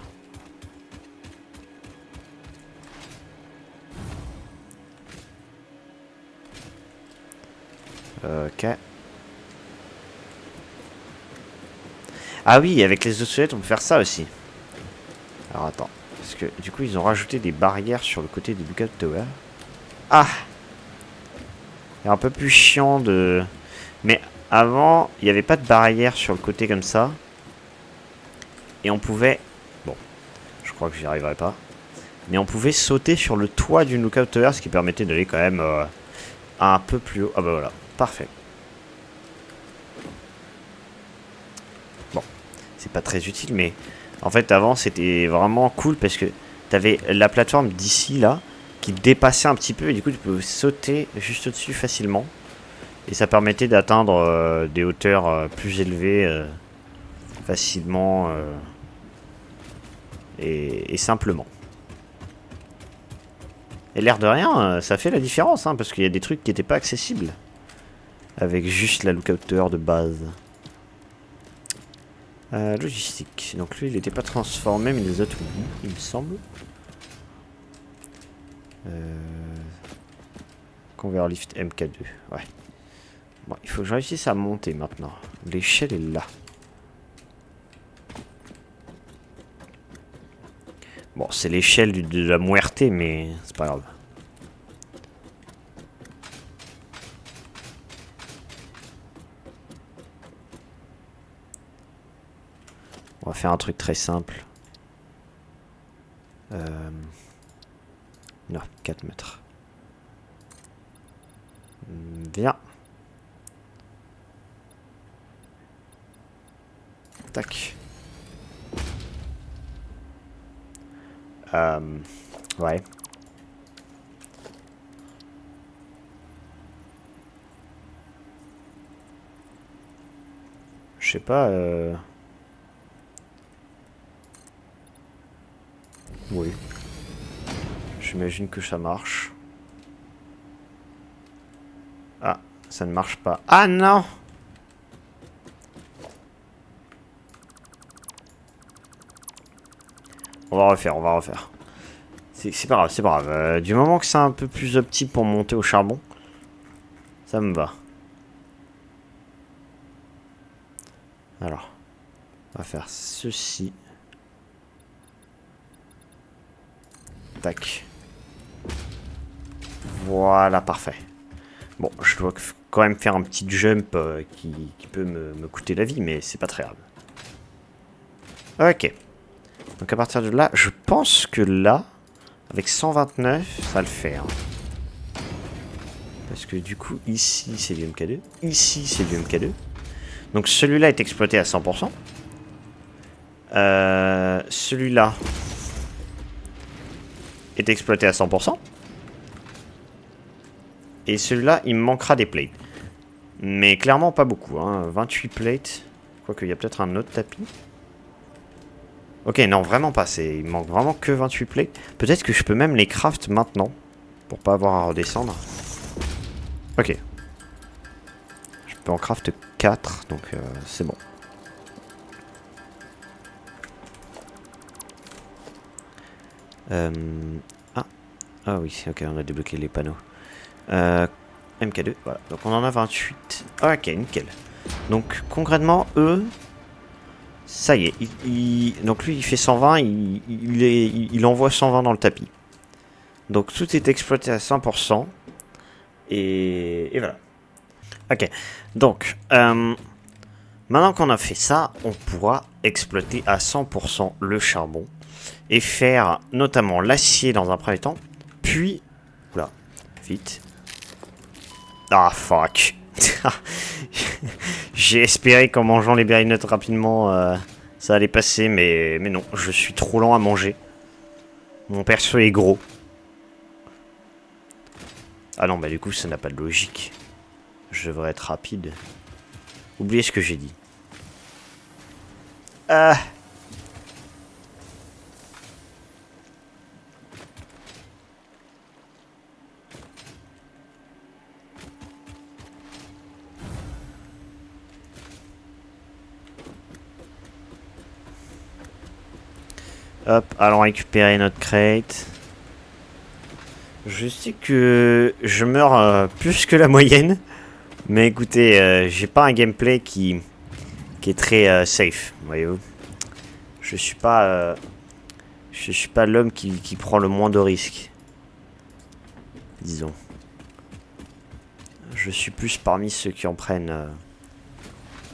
Ok. Ah oui, avec les osselets, on peut faire ça aussi. Alors attends. Parce que du coup, ils ont rajouté des barrières sur le côté du Lookout Tower. Ah! C'est un peu plus chiant de... Mais avant, il n'y avait pas de barrière sur le côté comme ça. Et on pouvait... Bon, je crois que j'y arriverai pas. Mais on pouvait sauter sur le toit du Lookout Tower, ce qui permettait d'aller quand même un peu plus haut. Ah bah voilà, parfait. Bon, c'est pas très utile, mais... En fait, avant, c'était vraiment cool parce que tu avais la plateforme d'ici, là, qui dépassait un petit peu. Et du coup, tu pouvais sauter juste au-dessus facilement. Et ça permettait d'atteindre des hauteurs plus élevées facilement et simplement. Et l'air de rien, ça fait la différence, hein, parce qu'il y a des trucs qui n'étaient pas accessibles. Avec juste la Lookout Tower de base. Logistique. Donc lui, il n'était pas transformé, mais les autres, oui, il me semble. Conveyor lift MK2. Ouais. Bon, il faut que je réussisse à monter maintenant. L'échelle est là. Bon, c'est l'échelle de la muerte, mais c'est pas grave. On va faire un truc très simple. Non, 4 mètres. Bien. Tac. Ouais. Je sais pas. Oui. J'imagine que ça marche. Ah, ça ne marche pas. Ah non! On va refaire, on va refaire. C'est pas grave, c'est pas grave. Du moment que c'est un peu plus opti pour monter au charbon, ça me va. Alors, on va faire ceci. Tac. Voilà, parfait. Bon, je dois quand même faire un petit jump qui peut me coûter la vie, mais c'est pas très grave. Ok. Donc à partir de là, je pense que là, avec 129, ça va le faire. Parce que du coup, ici, c'est du MK2. Ici, c'est du MK2. Donc celui-là est exploité à 100%. Celui-là est exploité à 100%. Et celui-là, il me manquera des plates. Mais clairement pas beaucoup. Hein. 28 plates. Quoique, il y a peut-être un autre tapis. Ok, non, vraiment pas. Il me manque vraiment que 28 plates. Peut-être que je peux même les craft maintenant. Pour pas avoir à redescendre. Ok. Je peux en craft 4. Donc c'est bon. Ah oui, ok, on a débloqué les panneaux. MK2, voilà. Donc on en a 28. Ok, nickel. Donc concrètement, eux, ça y est. Donc lui, il fait 120, il envoie 120 dans le tapis. Donc tout est exploité à 100%. Et voilà. Ok, donc, maintenant qu'on a fait ça, on pourra exploiter à 100% le charbon. Et faire notamment l'acier dans un premier temps. Puis, oula, vite. Ah, fuck. J'ai espéré qu'en mangeant les berry nuts rapidement, ça allait passer, mais non, je suis trop lent à manger. Mon perso est gros. Ah non, bah du coup, ça n'a pas de logique. Je devrais être rapide. Oubliez ce que j'ai dit. Ah. Hop, allons récupérer notre crate. Je sais que je meurs plus que la moyenne. Mais écoutez, j'ai pas un gameplay qui est très safe, voyez-vous. Je suis pas l'homme qui prend le moins de risques. Disons. Je suis plus parmi ceux qui en prennent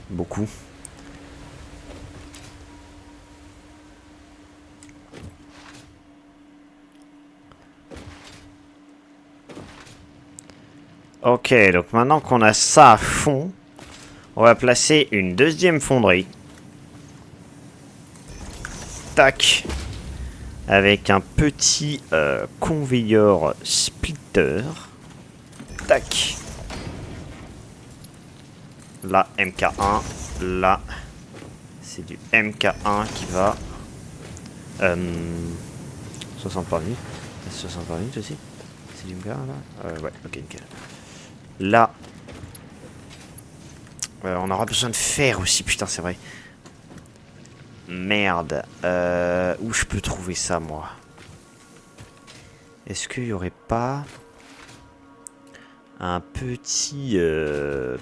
beaucoup. Ok, donc maintenant qu'on a ça à fond, on va placer une deuxième fonderie. Tac. Avec un petit conveyor splitter. Tac. Là, MK1. Là, c'est du MK1 qui va. 60 par minute. 60 par minute aussi. C'est du MK1 là ouais, ok, nickel. Là, on aura besoin de fer aussi, putain, c'est vrai. Merde. Où je peux trouver ça, moi? Est-ce qu'il n'y aurait pas un petit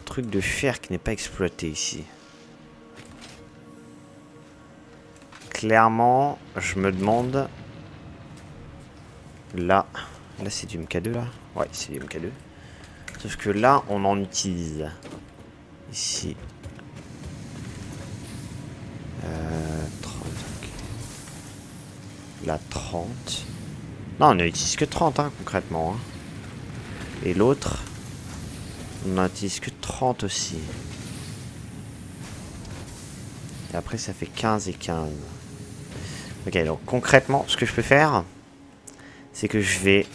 truc de fer qui n'est pas exploité ici? Clairement, je me demande... Là c'est du MK2, là? Ouais, c'est du MK2. Sauf que là, on en utilise. Ici. Là, 30. Non, on n'utilise que 30, hein, concrètement. Hein. Et l'autre, on n'utilise que 30 aussi. Et après, ça fait 15 et 15. Ok, donc concrètement, ce que je peux faire, c'est que je vais...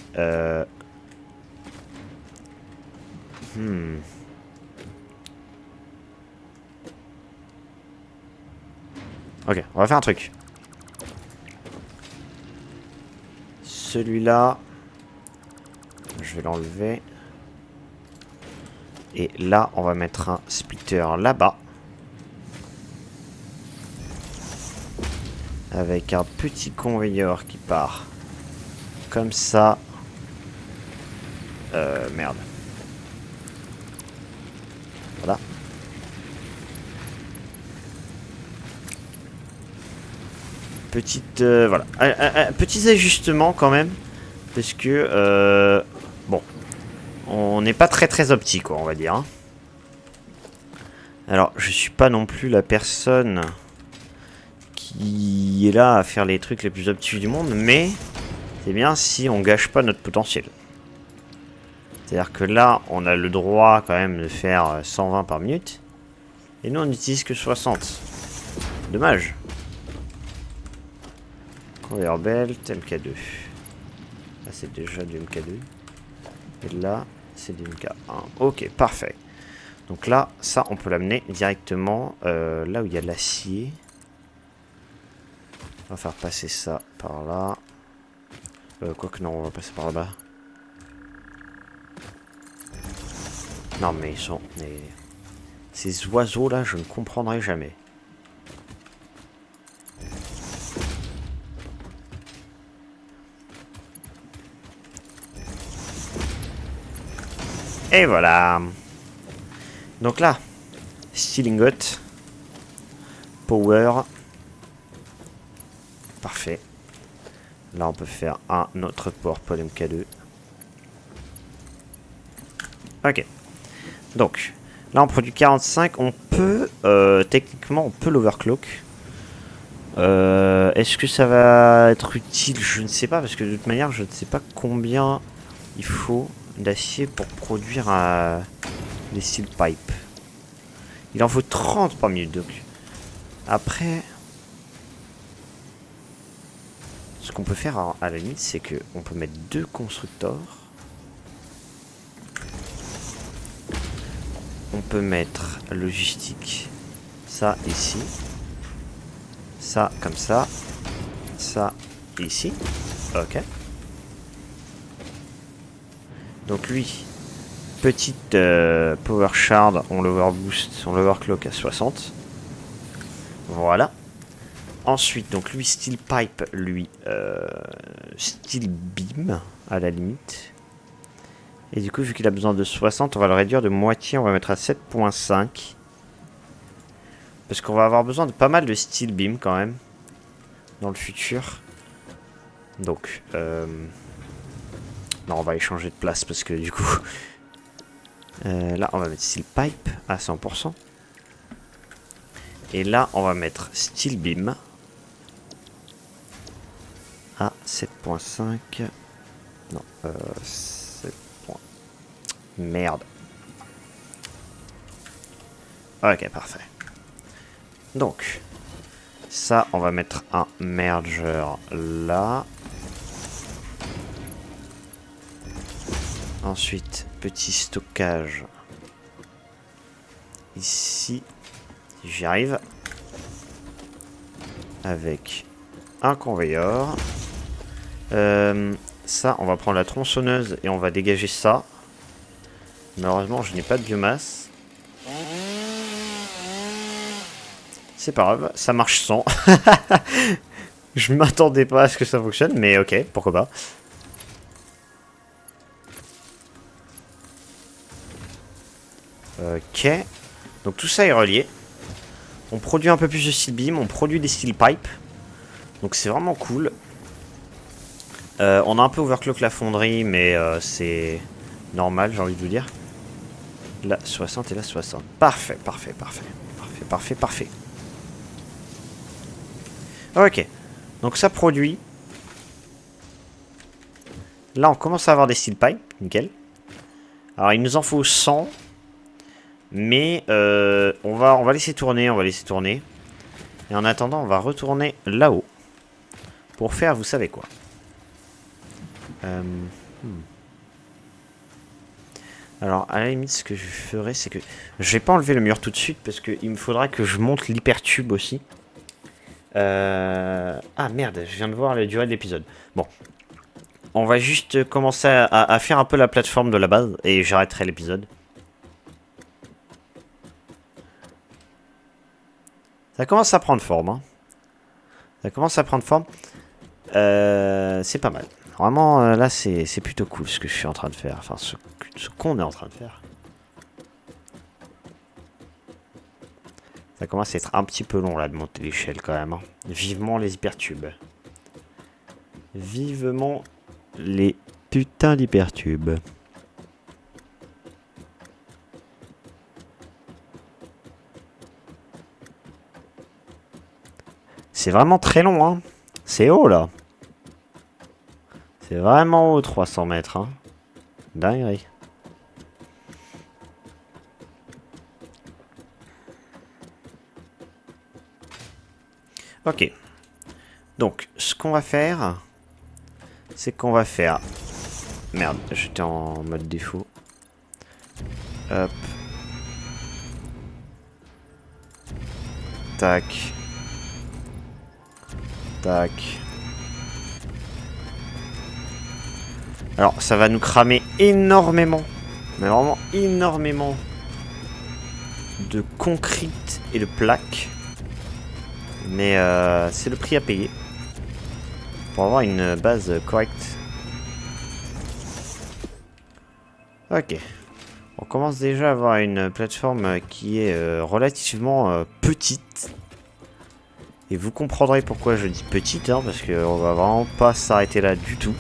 Ok, on va faire un truc. Celui-là, je vais l'enlever. Et là, on va mettre un splitter là-bas. Avec un petit conveyor qui part. Comme ça. Merde. Voilà. Petite... voilà. Petits ajustements quand même. Parce que... bon. On n'est pas très optique, quoi, on va dire. Hein. Alors, je suis pas non plus la personne qui est là à faire les trucs les plus optiques du monde, mais c'est bien si on gâche pas notre potentiel. C'est-à-dire que là, on a le droit quand même de faire 120 par minute, et nous on n'utilise que 60. Dommage. Conveyor belt, MK2. Là, c'est déjà du MK2. Et là, c'est du MK1. Ok, parfait. Donc là, ça, on peut l'amener directement là où il y a de l'acier. On va faire passer ça par là. Quoique non, on va passer par là-bas. Non, mais ils sont... Mais... Ces oiseaux-là, je ne comprendrai jamais. Et voilà. Donc là, steel ingot, power, parfait. Là, on peut faire un autre PowerPoint MK2. Ok. Donc, là, on produit 45. On peut, techniquement, on peut l'overclock. Est-ce que ça va être utile? Je ne sais pas, parce que de toute manière, je ne sais pas combien il faut d'acier pour produire des steel pipes. Il en faut 30 par minute, donc. Après, ce qu'on peut faire à la limite, c'est que on peut mettre 2 constructeurs. On peut mettre logistique, ça ici, ça comme ça ici. Ok. Donc lui, petite power shard, on l'overboost, on l'overclock à 60. Voilà. Ensuite, donc lui, steel pipe, lui, steel beam, à la limite. Et du coup, vu qu'il a besoin de 60, on va le réduire de moitié, on va mettre à 7.5. Parce qu'on va avoir besoin de pas mal de steel beam quand même, dans le futur. Donc, non, on va échanger de place parce que du coup... là, on va mettre steel pipe à 100%. Et là, on va mettre steel beam à 7.5. Non, 7. Merde. Ok, parfait. Donc, ça, on va mettre un merger là. Ensuite, petit stockage ici. J'y arrive. Avec un conveyor. Ça, on va prendre la tronçonneuse et on va dégager ça. Malheureusement, je n'ai pas de biomasse. C'est pas grave, ça marche sans. Je m'attendais pas à ce que ça fonctionne, mais ok, pourquoi pas. Ok. Donc tout ça est relié. On produit un peu plus de steel beam, on produit des steel pipes. Donc c'est vraiment cool. On a un peu overclock la fonderie, mais c'est normal, j'ai envie de vous dire. Là 60 et là 60. Parfait, parfait, parfait. Parfait, parfait, parfait. Ok. Donc ça produit Là, on commence à avoir des steel pipes. Nickel. Alors, il nous en faut 100. Mais on va laisser tourner. On va laisser tourner. Et en attendant, on va retourner là-haut. Pour faire, vous savez quoi. Alors, à la limite, ce que je ferai, c'est que... Je vais pas enlever le mur tout de suite, parce qu'il me faudra que je monte l'hypertube aussi. Ah, merde, je viens de voir la durée de l'épisode. Bon. On va juste commencer à faire un peu la plateforme de la base, et j'arrêterai l'épisode. Ça commence à prendre forme, hein. Ça commence à prendre forme. C'est pas mal. Vraiment, là, c'est plutôt cool ce que je suis en train de faire. Enfin, ce qu'on est en train de faire. Ça commence à être un petit peu long, là, de monter l'échelle, quand même. Hein. Vivement les hypertubes. Vivement les putains d'hypertubes. C'est vraiment très long, hein. C'est haut, là. C'est vraiment haut, 300 mètres, hein. Dinguerie. Ok. Donc, ce qu'on va faire, c'est qu'on va faire... Merde, j'étais en mode défaut. Hop. Tac. Tac. Alors, ça va nous cramer énormément. Mais vraiment énormément. De concrete et de plaques. Mais c'est le prix à payer. Pour avoir une base correcte. Ok. On commence déjà à avoir une plateforme qui est relativement petite. Et vous comprendrez pourquoi je dis petite, hein, parce qu'on va vraiment pas s'arrêter là du tout.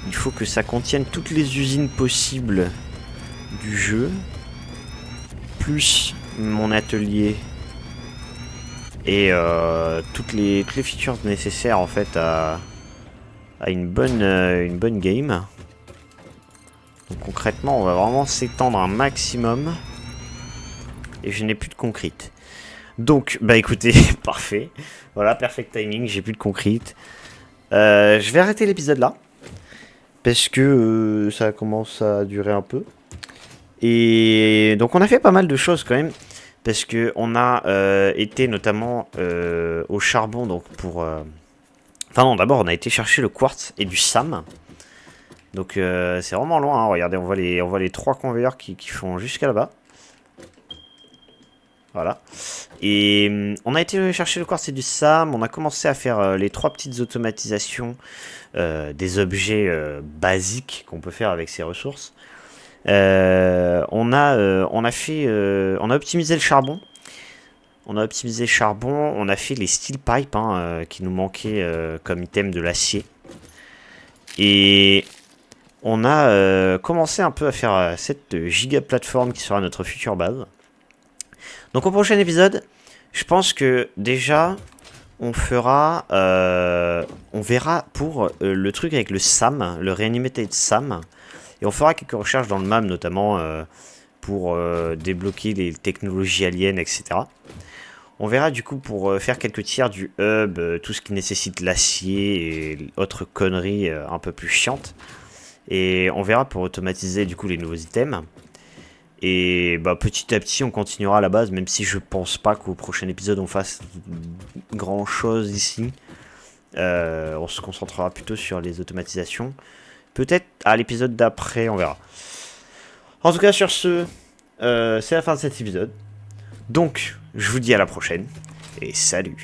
Il faut que ça contienne toutes les usines possibles du jeu. Plus mon atelier. Et toutes les features nécessaires en fait à une bonne game. Donc concrètement on va vraiment s'étendre un maximum. Et je n'ai plus de concrete. Donc bah écoutez, parfait. Voilà, perfect timing, j'ai plus de concrete. Je vais arrêter l'épisode là. Parce que ça commence à durer un peu. Et donc on a fait pas mal de choses quand même. Parce que on a été notamment au charbon donc pour... Enfin non, d'abord on a été chercher le quartz et du SAM. Donc c'est vraiment loin, hein. Regardez, on voit les 3 conveyeurs qui font jusqu'à là-bas. Voilà. Et on a été chercher le quartz et du SAM. On a commencé à faire les 3 petites automatisations des objets basiques qu'on peut faire avec ces ressources. On a optimisé le charbon. On a fait les steel pipes hein, qui nous manquaient comme item de l'acier. Et on a commencé un peu à faire cette giga plateforme qui sera notre future base. Donc au prochain épisode, je pense que déjà on verra pour le truc avec le SAM, le Reanimated SAM. Et on fera quelques recherches dans le MAM notamment pour débloquer les technologies aliens, etc. On verra du coup pour faire quelques tiers du hub, tout ce qui nécessite l'acier et autres conneries un peu plus chiantes. Et on verra pour automatiser du coup les nouveaux items. Et bah, petit à petit on continuera à la base, même si je pense pas qu'au prochain épisode on fasse grand chose ici. On se concentrera plutôt sur les automatisations. Peut-être à l'épisode d'après, on verra. En tout cas, sur ce, c'est la fin de cet épisode. Donc, je vous dis à la prochaine. Et salut!